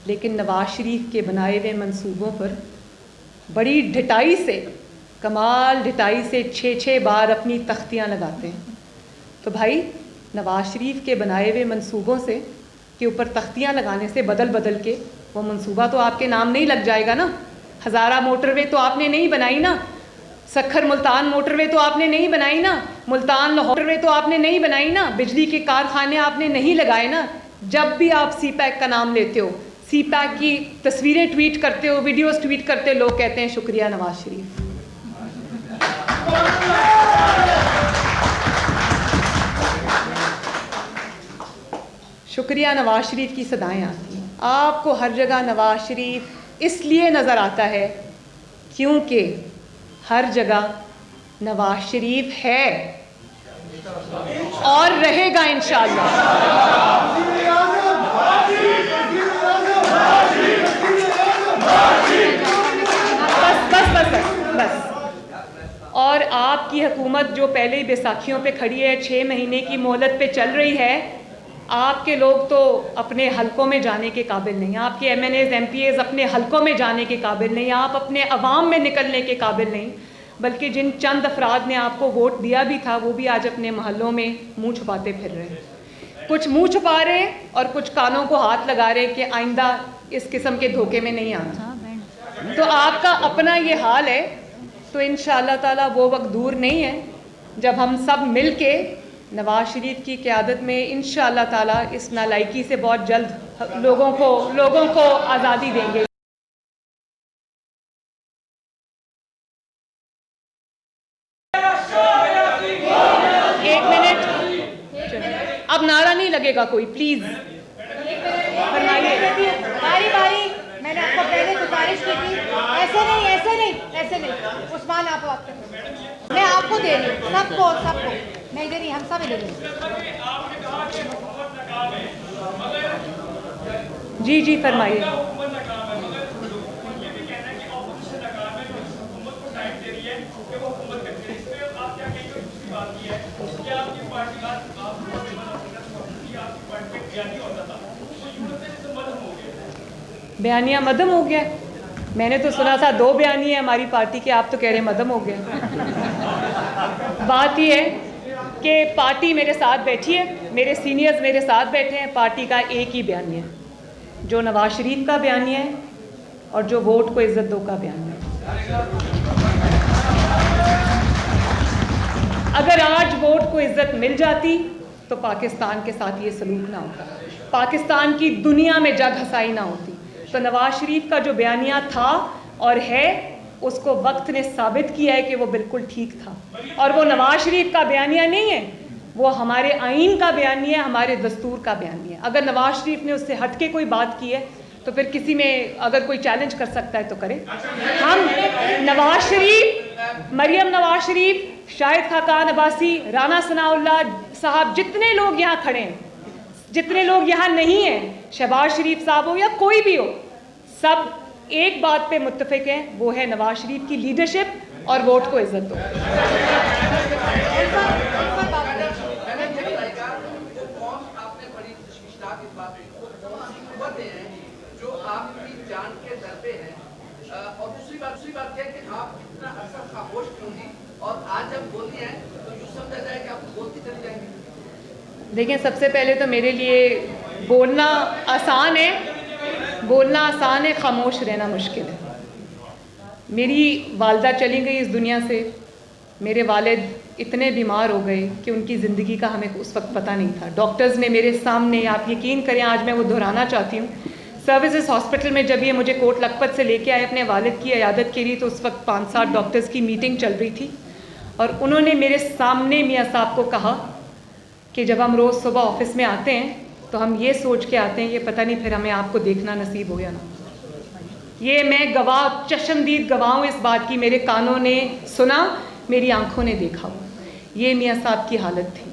लेकिन नवाज शरीफ के बनाए हुए मंसूबों पर बड़ी ढिठाई से, कमाल ढिठाई से 6-6 बार अपनी तख्तियाँ लगाते हैं। तो भाई नवाज शरीफ के बनाए हुए मंसूबों से के ऊपर तख्तियाँ लगाने से बदल के वो मंसूबा तो आपके नाम नहीं लग जाएगा ना। हज़ारा मोटरवे तो आपने नहीं बनाई ना, सखर मुल्तान मोटरवे तो आपने नहीं बनाई ना, मुल्तान लाहौर मोटरवे तो आपने नहीं बनाई ना, बिजली के कारखाने आपने नहीं लगाए ना। जब भी आप CPEC का नाम लेते हो, CPAC की तस्वीरें ट्वीट करते हो, वीडियोस ट्वीट करते, लोग कहते हैं शुक्रिया नवाज शरीफ। शुक्रिया नवाज शरीफ की सदाएं आती हैं। आपको हर जगह नवाज शरीफ इसलिए नज़र आता है क्योंकि हर जगह नवाज शरीफ है और रहेगा इंशाअल्लाह। बस। और आपकी हुकूमत जो पहले ही बैसाखियों पे खड़ी है, 6 महीने की मोहलत पे चल रही है, आपके लोग तो अपने हलकों में जाने के काबिल नहीं, आपके MNAs MPAs अपने हलकों में जाने के काबिल नहीं, आप अपने अवाम में निकलने के काबिल नहीं, बल्कि जिन चंद अफराद ने आपको वोट दिया भी था वो भी आज अपने मोहल्लों में मुंह छुपाते फिर रहे हैं। कुछ मुंह छुपा रहे और कुछ कानों को हाथ लगा रहे कि आइंदा इस किस्म के धोखे में नहीं आना। तो आपका अपना ये हाल है, तो इंशाअल्लाह ताला वो वक्त दूर नहीं है जब हम सब मिल के नवाज शरीफ की क़यादत में इंशाअल्लाह ताला इस नालायकी से बहुत जल्द लोगों को आज़ादी देंगे। एक मिनट, अब नारा नहीं लगेगा कोई, प्लीज बारी बारी। मैंने आपको पहले गुजारिश की थी, ऐसे नहीं। उस्मान आप बात करें, मैं आपको दे रही हूँ, सबको मैं इधर ही, हम सब इधर ही। जी फरमाइए। बयानिया मदम हो गया? मैंने तो सुना था 2 बयानी है हमारी पार्टी के, आप तो कह रहे हैं मदम हो गया। बात यह है कि पार्टी मेरे साथ बैठी है, मेरे सीनियर्स मेरे साथ बैठे हैं, पार्टी का एक ही बयानी है जो नवाज शरीफ का बयानी है और जो वोट को इज्जत दो का बयानी है। अगर आज वोट को इज्जत मिल जाती तो पाकिस्तान के साथ ये सलूक ना होता, पाकिस्तान की दुनिया में जग हसाई ना होती। तो नवाज शरीफ का जो बयानिया था और है, उसको वक्त ने साबित किया है कि वो बिल्कुल ठीक था। और वो नवाज शरीफ का बयानिया नहीं है, वो हमारे आइन का बयानिया है, हमारे दस्तूर का बयानिया है। अगर नवाज शरीफ ने उससे हट के कोई बात की है तो फिर किसी में अगर कोई चैलेंज कर सकता है तो करे। हम नवाज शरीफ, मरियम नवाज शरीफ, शाहिद खाकान अब्बासी, राना सनाउल्लाह साहब, जितने लोग यहाँ खड़े हैं, जितने लोग यहाँ नहीं हैं, शहबाज शरीफ साहब हो या कोई भी हो, सब एक बात पे मुत्तफिक हैं, वो है नवाज शरीफ की लीडरशिप और वोट को इज्जत दो। जो आपकी जान के दर पे है, और दूसरी बात यह कि आप इतना अरसा खामोश क्यों थी, और आज जब बोलती हैं तो यूँ समझा जाए कि आप बोलती चली जाएंगी। देखिए, सबसे पहले तो मेरे लिए बोलना आसान है, खामोश रहना मुश्किल है। मेरी वालदा चली गई इस दुनिया से, मेरे वालिद इतने बीमार हो गए कि उनकी ज़िंदगी का हमें उस वक्त पता नहीं था। डॉक्टर्स ने मेरे सामने, आप यकीन करें, आज मैं वो दोहराना चाहती हूँ, सर्विसेज हॉस्पिटल में जब ये मुझे कोट लखपत से लेके आए अपने वालिद की इयादत के लिए, तो उस वक्त 5-7 डॉक्टर्स की मीटिंग चल रही थी और उन्होंने मेरे सामने मियाँ साहब को कहा कि जब हम रोज़ सुबह ऑफिस में आते हैं तो हम ये सोच के आते हैं ये पता नहीं फिर हमें आपको देखना नसीब हो या ना। ये मैं गवाह, चश्मदीद गवाह हूँ इस बात की, मेरे कानों ने सुना, मेरी आंखों ने देखा। ये मियाँ साहब की हालत थी।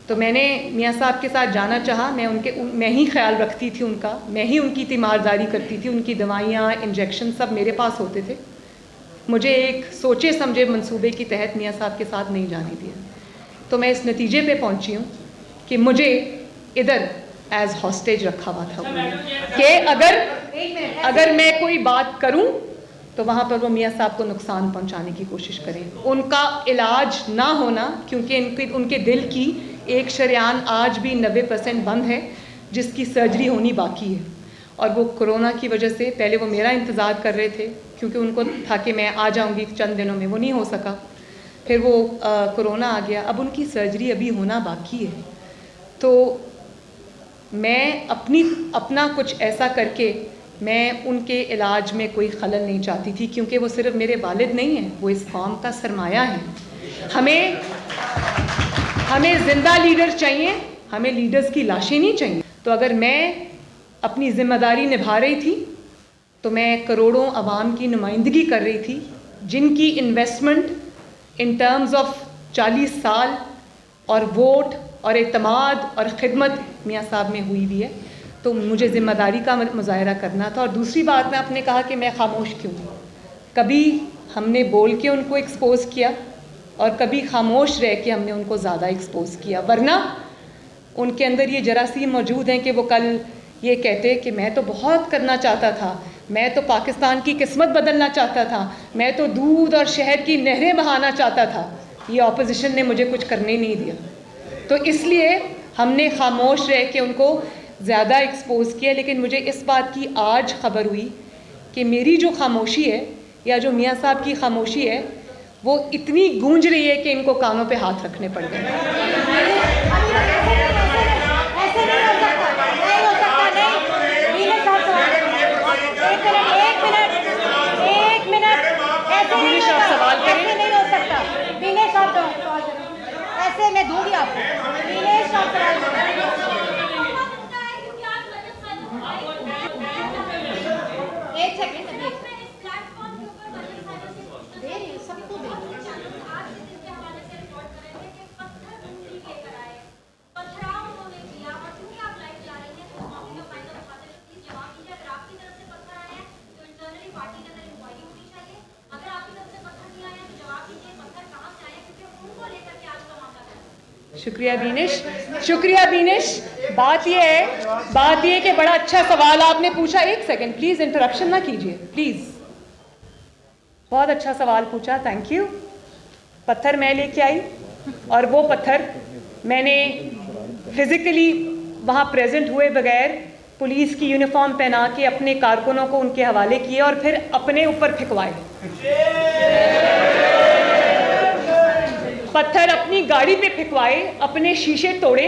तो मैंने मियाँ साहब के साथ जाना चाहा। मैं ही ख्याल रखती थी उनका, मैं ही उनकी तीमारदारी करती थी, उनकी दवाइयाँ, इंजेक्शन सब मेरे पास होते थे। मुझे एक सोचे समझे मंसूबे के तहत मियाँ साहब के साथ नहीं जाने दिया। तो मैं इस नतीजे पे पहुंची हूँ कि मुझे इधर एज हॉस्टेज रखा हुआ था कि अगर मैं कोई बात करूं तो वहाँ पर वो मियाँ साहब को नुकसान पहुंचाने की कोशिश करें। उनका इलाज ना होना, क्योंकि उनके दिल की एक शरेआन आज भी 90% बंद है, जिसकी सर्जरी होनी बाकी है। और वो कोरोना की वजह से, पहले वो मेरा इंतज़ार कर रहे थे क्योंकि उनको था कि मैं आ जाऊँगी चंद दिनों में, वो नहीं हो सका। फिर वो कोरोना आ गया, अब उनकी सर्जरी अभी होना बाकी है। तो मैं अपना कुछ ऐसा करके मैं उनके इलाज में कोई खलल नहीं चाहती थी, क्योंकि वो सिर्फ मेरे वालिद नहीं हैं, वो इस कौम का सरमाया है। हमें ज़िंदा लीडर चाहिए, हमें लीडर्स की लाशें नहीं चाहिए। तो अगर मैं अपनी ज़िम्मेदारी निभा रही थी तो मैं करोड़ों अवाम की नुमाइंदगी कर रही थी, जिनकी इन्वेस्टमेंट इन टर्म्स ऑफ 40 साल और वोट और एतमाद और ख़िदमत मियाँ साहब में हुई भी है। तो मुझे ज़िम्मेदारी का मुजाहरा करना था। और दूसरी बात में आपने कहा कि मैं खामोश क्यों हूँ। कभी हमने बोल के उनको एक्सपोज़ किया और कभी खामोश रह के हमने उनको ज़्यादा एक्सपोज़ किया, वरना उनके अंदर ये जरासीम मौजूद हैं कि वो कल ये कहते कि मैं तो बहुत करना चाहता था, मैं तो पाकिस्तान की किस्मत बदलना चाहता था, मैं तो दूध और शहद की नहरें बहाना चाहता था, ये ऑपोजिशन ने मुझे कुछ करने नहीं दिया। तो इसलिए हमने खामोश रह के उनको ज़्यादा एक्सपोज़ किया। लेकिन मुझे इस बात की आज ख़बर हुई कि मेरी जो खामोशी है या जो मियाँ साहब की खामोशी है वो इतनी गूंज रही है कि इनको कानों पे हाथ रखने पड़ गए। ऐसे नहीं हो सकता, नहीं हो सकता, नहीं। एक मिनट, ऐसे नहीं हो सकता, ऐसे नहीं हो सकता। दिनेश साहब सवाल करें, ऐसे मैं दूंगी आपको। दिनेश साहब सवाल करें। एक सेकंड, दे रही हूँ, सबको दे रही हूँ। शुक्रिया बीनिश, शुक्रिया बीनिश। बात यह है कि बड़ा अच्छा सवाल आपने पूछा। एक सेकंड प्लीज़, इंटरप्शन ना कीजिए प्लीज़। बहुत अच्छा सवाल पूछा, थैंक यू। पत्थर मैं लेके आई और वो पत्थर मैंने फिज़िकली वहाँ प्रेजेंट हुए बगैर पुलिस की यूनिफॉर्म पहना के अपने कारकुनों को उनके हवाले किए और फिर अपने ऊपर फिकवाए। पत्थर अपनी गाड़ी पे फिकवाए, अपने शीशे तोड़े,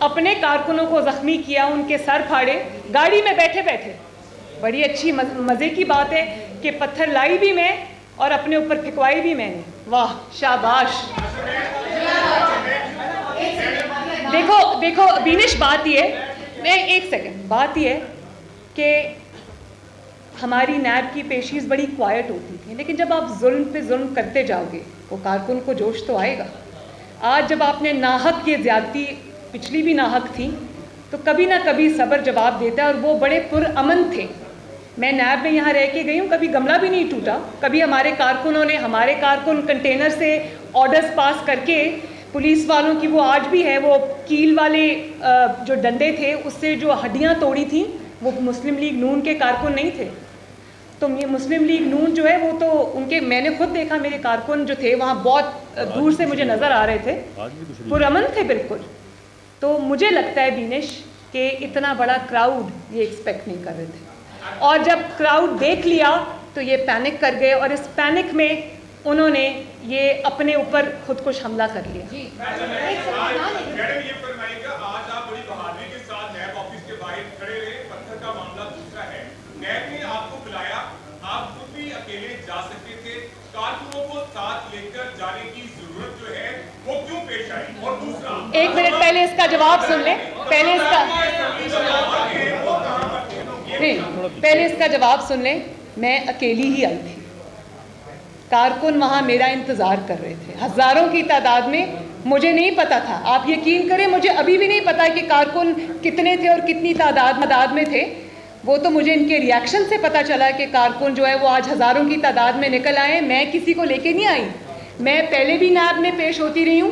अपने कारकुनों को ज़ख्मी किया, उनके सर फाड़े गाड़ी में बैठे बैठे। बड़ी अच्छी मज़े की बात है कि पत्थर लाई भी मैं और अपने ऊपर फिकवाई भी मैंने। वाह, शाबाश। देखो बीनिश, बात ये है, मैं एक सेकंड, बात ये है कि हमारी नैब की पेशीज़ बड़ी क्वाइट होती थी, लेकिन जब आप जुल्म पे जुल्म करते जाओगे वो कारकुन को जोश तो आएगा। आज जब आपने नाहक ये ज़्यादती, पिछली भी नाहक थी, तो कभी ना कभी सब्र जवाब देता है। और वो बड़े पुरअमन थे। मैं नैब में यहाँ रह के गई हूँ, कभी गमला भी नहीं टूटा। कभी हमारे कारकुन कंटेनर से ऑर्डर्स पास करके पुलिस वालों की, वो आज भी है, वो कील वाले जो डंडे थे उससे जो हड्डियाँ तोड़ी थी, वो मुस्लिम लीग नून के कारकुन नहीं थे। तो ये मुस्लिम लीग नून जो है वो तो उनके, मैंने खुद देखा, मेरे कारकुन जो थे वहाँ बहुत दूर से मुझे नज़र आ रहे थे, पुरअमन थे बिल्कुल। तो मुझे लगता है बीनिश कि इतना बड़ा क्राउड ये एक्सपेक्ट नहीं कर रहे थे, और जब क्राउड देख लिया तो ये पैनिक कर गए और इस पैनिक में उन्होंने ये अपने ऊपर खुद कुछ हमला कर लिया। आज आप बड़ी बहादुरी के साथ नैब ऑफिस के बाहर खड़े रहे। पत्थर का मामला दूसरा है, नैब ने आपको बुलाया, आप खुद भी अकेले जा सकते थे, कारकुनों को साथ लेकर जाने की जरूरत जो है वो क्यों पेश आई? और दूसरा, एक मिनट पहले इसका जवाब सुन ले, पहले इसका जवाब सुन ले। मैं अकेली ही आई थी, कारकुन वहाँ मेरा इंतज़ार कर रहे थे हज़ारों की तादाद में। मुझे नहीं पता था, आप यकीन करें, मुझे अभी भी नहीं पता कि कारकुन कितने थे और कितनी तादाद में थे। वो तो मुझे इनके रिएक्शन से पता चला कि कारकुन जो है वो आज हज़ारों की तादाद में निकल आए। मैं किसी को लेके नहीं आई, मैं पहले भी नैब में पेश होती रही हूँ।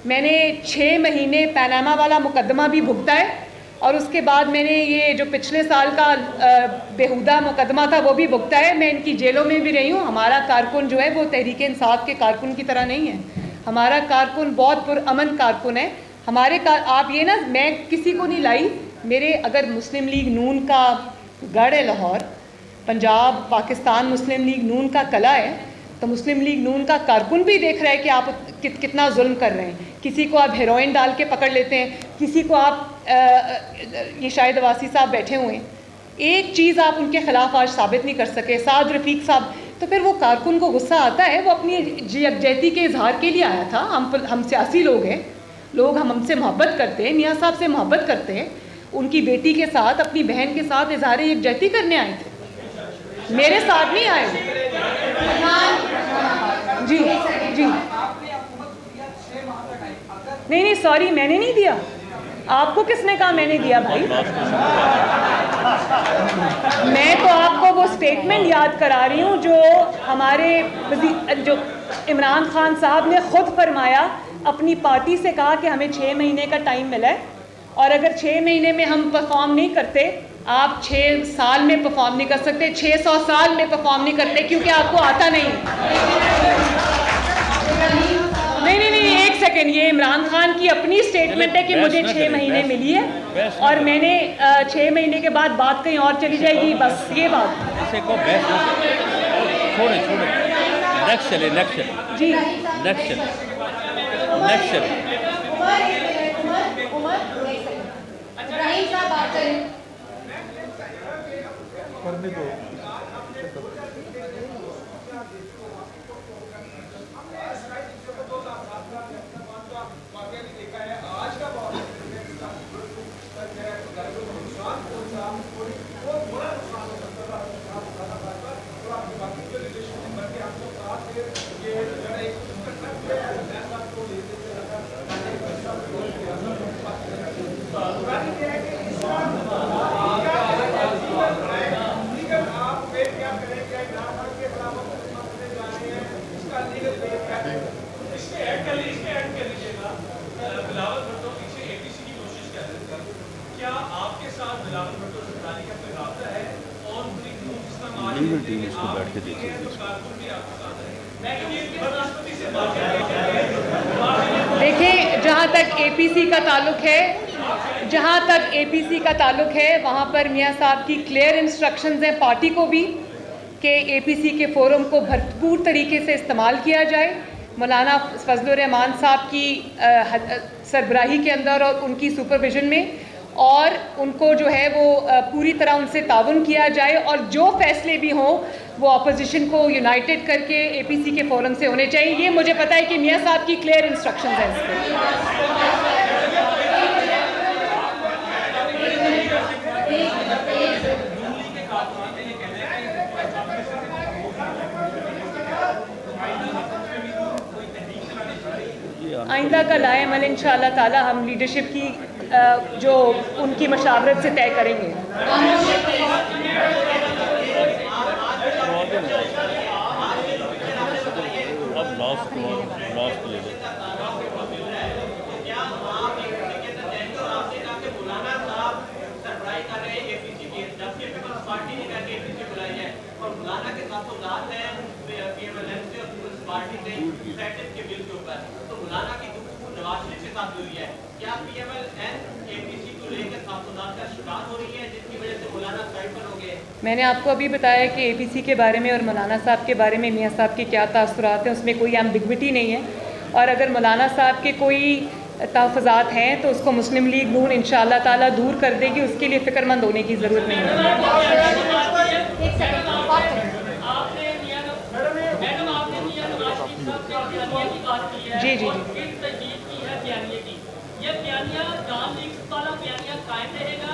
मैंने 6 महीने पनामा वाला मुकदमा भी भुगता है और उसके बाद मैंने ये जो पिछले साल का बेहुदा मुकदमा था वो भी भुगता है। मैं इनकी जेलों में भी रही हूँ। हमारा कारकुन जो है वो तहरीक इंसाफ के कारकुन की तरह नहीं है। हमारा कारकुन बहुत पुरअमन कारकुन है। आप ये ना, मैं किसी को नहीं लाई। मेरे, अगर मुस्लिम लीग नून का गढ़ है लाहौर, पंजाब पाकिस्तान मुस्लिम लीग नून का कला है, तो मुस्लिम लीग नून का कारकुन भी देख रहा है कि आप कितना जुल्म कर रहे हैं। किसी को आप हेरोइन डाल के पकड़ लेते हैं, किसी को आप ये शाहिद अवासी साहब बैठे हुए हैं, एक चीज़ आप उनके ख़िलाफ़ आज साबित नहीं कर सके, साद रफ़ीक साहब, तो फिर वो कारकुन को गुस्सा आता है। वो अपनी यकजहती के इजहार के लिए आया था। हम सियासी लोग हैं, लोग हमसे मोहब्बत करते हैं, मियाँ साहब से मोहब्बत करते हैं, उनकी बेटी के साथ, अपनी बहन के साथ इजहार यकजहती करने आए थे, मेरे साथ नहीं आए। जी जी, नहीं सॉरी, मैंने नहीं दिया। आपको किसने कहा मैंने दिया भाई? मैं तो आपको वो स्टेटमेंट याद करा रही हूँ जो हमारे जो इमरान खान साहब ने खुद फरमाया, अपनी पार्टी से कहा कि हमें 6 महीने का टाइम मिला है, और अगर 6 महीने में हम परफॉर्म नहीं करते, आप 6 साल में परफॉर्म नहीं कर सकते, 600 साल में परफॉर्म नहीं करते, क्योंकि आपको आता नहीं। नहीं, एक सेकेंड, ये इमरान खान की अपनी स्टेटमेंट है कि मुझे 6 महीने मिली है और मैंने 6 महीने के बाद बात कहीं और चली जाएगी, बस ये बात। छोड़े नेक्स्ट चले जी, नेक्स्ट चले। इब्राहिम साहब बात करें। लीगल टीम इसको बैठ के देखेगी। देखिए, जहाँ तक एपीसी का ताल्लुक है, वहाँ पर मियाँ साहब की क्लियर इंस्ट्रक्शंस हैं पार्टी को भी कि एपीसी के फोरम को भरपूर तरीके से इस्तेमाल किया जाए। मौलाना फजलुर रहमान साहब की सरबराही के अंदर और उनकी सुपरविजन में, और उनको जो है वो पूरी तरह उनसे ताउन किया जाए, और जो फैसले भी हों वो अपोजिशन को यूनाइटेड करके एपीसी के फोरम से होने चाहिए। ये मुझे पता है कि मियाँ साहब की क्लियर इंस्ट्रक्शंस हैं इस पर। आइंदा का लाए अमल इंशाअल्लाह ताला हम लीडरशिप की जो उनकी मशावरत से तय करेंगे। अब लास्ट ले लो। मैंने आपको अभी बताया कि एपीसी के बारे में और मौलाना साहब के बारे में मियाँ साहब के क्या तासुरात हैं, उसमें कोई एम्बिग्विटी नहीं है, और अगर मौलाना साहब के कोई तहफ़्फ़ुज़ात हैं तो उसको मुस्लिम लीग नून इंशाअल्लाह ताला दूर कर देगी, उसके लिए फ़िक्रमंद होने की ज़रूरत नहीं है। जी जी जी, ये बयानिया दाम लीग वाला बयानिया कायम रहेगा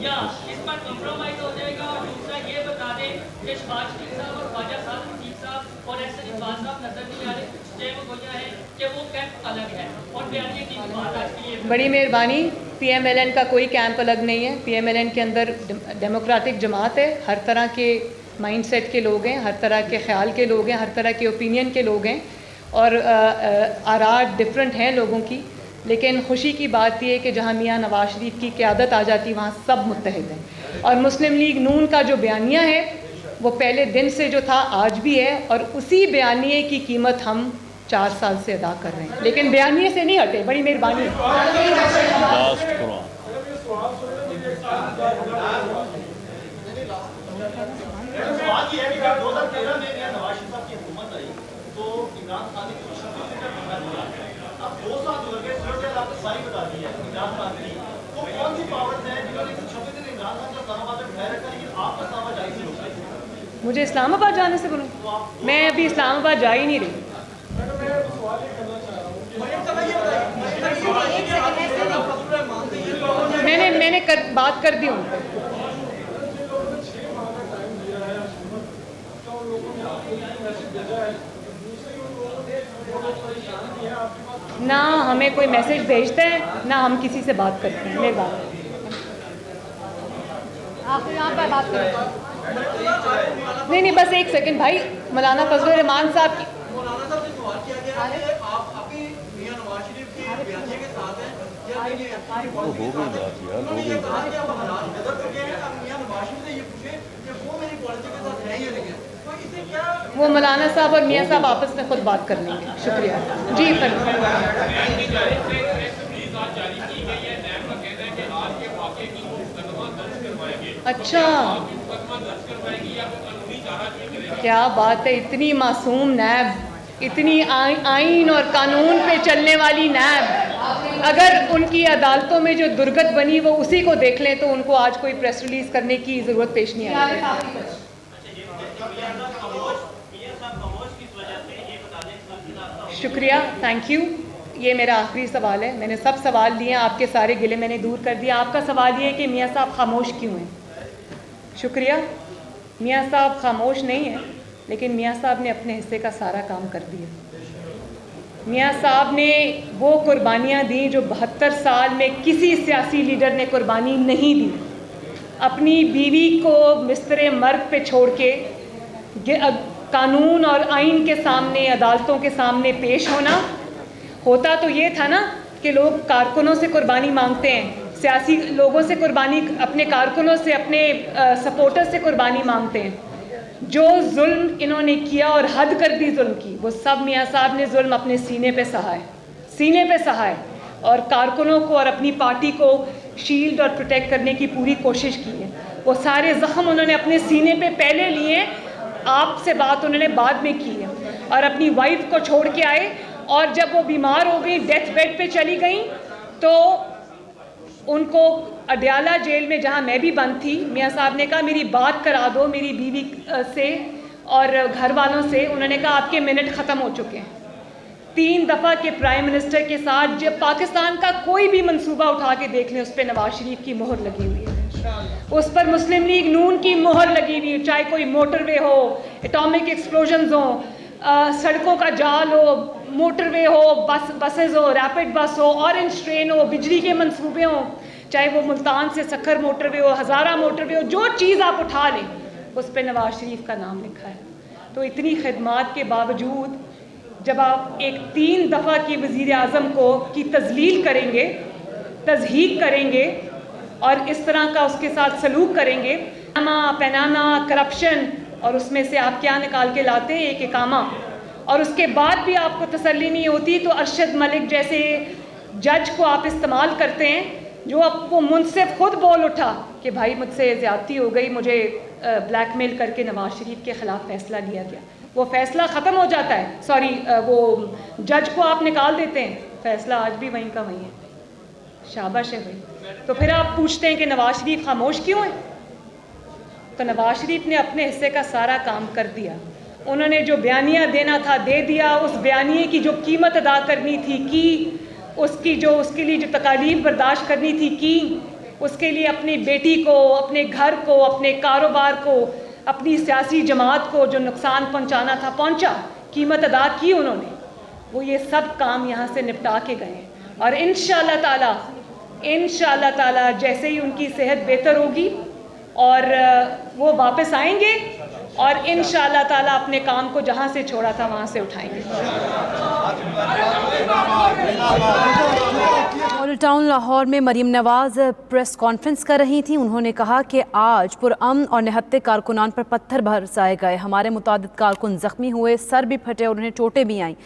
या इस पर कंप्रोमाइज हो जाएगा? और दूसरा ये बता दें कि शहबाज शरीफ साहब और ख्वाजा साहब रफीक साहब और एस इकबाल साहब नजर नहीं आ रहे, वो गोया है कि वो कैंप अलग है और बयानिया की बात आज के लिए। बड़ी मेहरबानी, पीएमएलएन का कोई कैंप अलग नहीं है। पीएमएलएन के अंदर डेमोक्रेटिक जमात है, हर तरह के माइंडसेट के लोग हैं, हर तरह के ख्याल के लोग हैं, हर तरह के ओपिनियन के लोग हैं, और आरा डिफरेंट हैं लोगों की, लेकिन खुशी की बात यह है कि जहाँ मियाँ नवाज शरीफ की क़यादत आ जाती वहाँ सब मुत्तहिद हैं। और मुस्लिम लीग नून का जो बयानिया है वो पहले दिन से जो था आज भी है, और उसी बयानिए की कीमत हम 4 साल से अदा कर रहे हैं, लेकिन बयानिए से नहीं हटे। बड़ी मेहरबानी। अब 2 साल गुजर गए, आपने सारी बता दी है, 50 साल की, वो कौन सी मुझे इस्लामाबाद जाने से बोलो? मैं अभी इस्लामाबाद जा ही नहीं रही। मैंने बात कर दी उनको। ना हमें कोई मैसेज भेजता है, ना हम किसी से बात करते हैं। मेरी बात आप यहाँ पर बात करें। नहीं, बस एक सेकंड भाई। मौलाना फजलुर रहमान साहब की मौलाना साहब से सवाल किया गया है कि आप अभी मियां नवाज शरीफ की बयानिए के साथ हैं या नहीं है? उन्होंने ये कहा कि अब हालात बदल चुके हैं, अब मियां नवाज शरीफ से ये पूछे कि वो मेरी पॉलिसी के साथ है या नहीं है। तो इससे क्या वो मौलाना साहब और मियां साहब आपस में खुद बात कर लेंगे। शुक्रिया जी। अच्छा, क्या बात है। इतनी मासूम नैब, इतनी आइन और कानून पे चलने वाली नैब, अगर उनकी अदालतों में जो दुर्गत बनी वो उसी को देख लें तो उनको आज कोई प्रेस रिलीज करने की ज़रूरत पेश नहीं आई। शुक्रिया, थैंक यू। ये मेरा आखिरी सवाल है। मैंने सब सवाल लिए, आपके सारे गिले मैंने दूर कर दिया। आपका सवाल ये है कि मियाँ साहब खामोश क्यों हैं? शुक्रिया। मियाँ साहब खामोश नहीं हैं, लेकिन मियाँ साहब ने अपने हिस्से का सारा काम कर दिया। मियाँ साहब ने वो कुर्बानियाँ दी जो 72 साल में किसी सियासी लीडर ने कुर्बानी नहीं दी। अपनी बीवी को बिस्तरे मर्ग पे छोड़ के कानून और आइन के सामने, अदालतों के सामने पेश होना। होता तो ये था ना कि लोग कारकुनों से कुर्बानी मांगते हैं, सियासी लोगों से कुर्बानी, अपने कारकुनों से, अपने सपोर्टर्स से कुर्बानी मांगते हैं। जो जुल्म इन्होंने किया और हद कर दी जुल्म की, वो सब मियाँ साहब ने जुल्म अपने सीने पे सहा है, सीने पे सहा है। और कारकुनों को और अपनी पार्टी को शील्ड और प्रोटेक्ट करने की पूरी कोशिश की है। वो सारे ज़ख्म उन्होंने अपने सीने पे पहले लिए, आपसे बात उन्होंने बाद में की है। और अपनी वाइफ को छोड़ के आए, और जब वो बीमार हो गई, डेथ बेड पे चली गई, तो उनको अडयाला जेल में, जहाँ मैं भी बंद थी, मियाँ साहब ने कहा मेरी बात करा दो मेरी बीवी से और घर वालों से। उन्होंने कहा आपके मिनट ख़त्म हो चुके हैं। 3 दफ़ा के प्राइम मिनिस्टर के साथ जब पाकिस्तान का कोई भी मंसूबा उठा के देख लें, उस पर नवाज शरीफ की मोहर लगी हुई है, उस पर मुस्लिम लीग नून की मोहर लगी हुई है। चाहे कोई मोटरवे हो, एटॉमिक एक्सप्लोजन्स हो, सड़कों का जाल हो, मोटरवे हो, बसेज हो, रैपिड बस हो, ऑरेंज ट्रेन हो, बिजली के मंसूबे हों, चाहे वो मुल्तान से सखर मोटरवे हो, हज़ारा मोटरवे हो, जो चीज़ आप उठा लें उस पर नवाज शरीफ का नाम लिखा है। तो इतनी खिदमात के बावजूद जब आप एक 3 दफ़ा की वज़ीर आज़म की तज़लील करेंगे, तज़हीक करेंगे और इस तरह का उसके साथ सलूक करेंगे, पहनाना, करप्शन, और उसमें से आप क्या निकाल के लाते हैं? एक इकामा। और उसके बाद भी आपको तसल्ली नहीं होती तो अरशद मलिक जैसे जज को आप इस्तेमाल करते हैं, जो अब वो मुनसिफ खुद बोल उठा कि भाई मुझसे ज़्यादती हो गई, मुझे ब्लैकमेल करके नवाज शरीफ के ख़िलाफ़ फ़ैसला लिया गया। वो फ़ैसला ख़त्म हो जाता है, सॉरी, वो जज को आप निकाल देते हैं, फ़ैसला आज भी वहीं का वहीं है। शाबाश है भाई। तो फिर आप पूछते हैं कि नवाज शरीफ खामोश क्यों है? तो नवाज शरीफ ने अपने हिस्से का सारा काम कर दिया। उन्होंने जो बयानिया देना था दे दिया। उस बयानिए की जो कीमत अदा करनी थी की, उसके लिए जो तकालीफ बर्दाश्त करनी थी की, उसके लिए अपनी बेटी को, अपने घर को, अपने कारोबार को, अपनी सियासी जमात को जो नुकसान पहुंचाना था पहुंचा, कीमत अदा की उन्होंने। वो ये सब काम यहाँ से निपटा के गए। और इंशाअल्लाह ताला जैसे ही उनकी सेहत बेहतर होगी और वो वापस आएंगे और इंशाअल्लाह ताला अपने काम को जहाँ से छोड़ा था वहाँ से उठाएंगे। मॉडल टाउन लाहौर में मरीम नवाज प्रेस कॉन्फ्रेंस कर रही थी। उन्होंने कहा कि आज पुरअमन और निहत्ते कारकुनान पर पत्थर बरसाए गए। हमारे मुतादिद कारकुन जख्मी हुए, सर भी फटे और उन्हें चोटें भी आईं।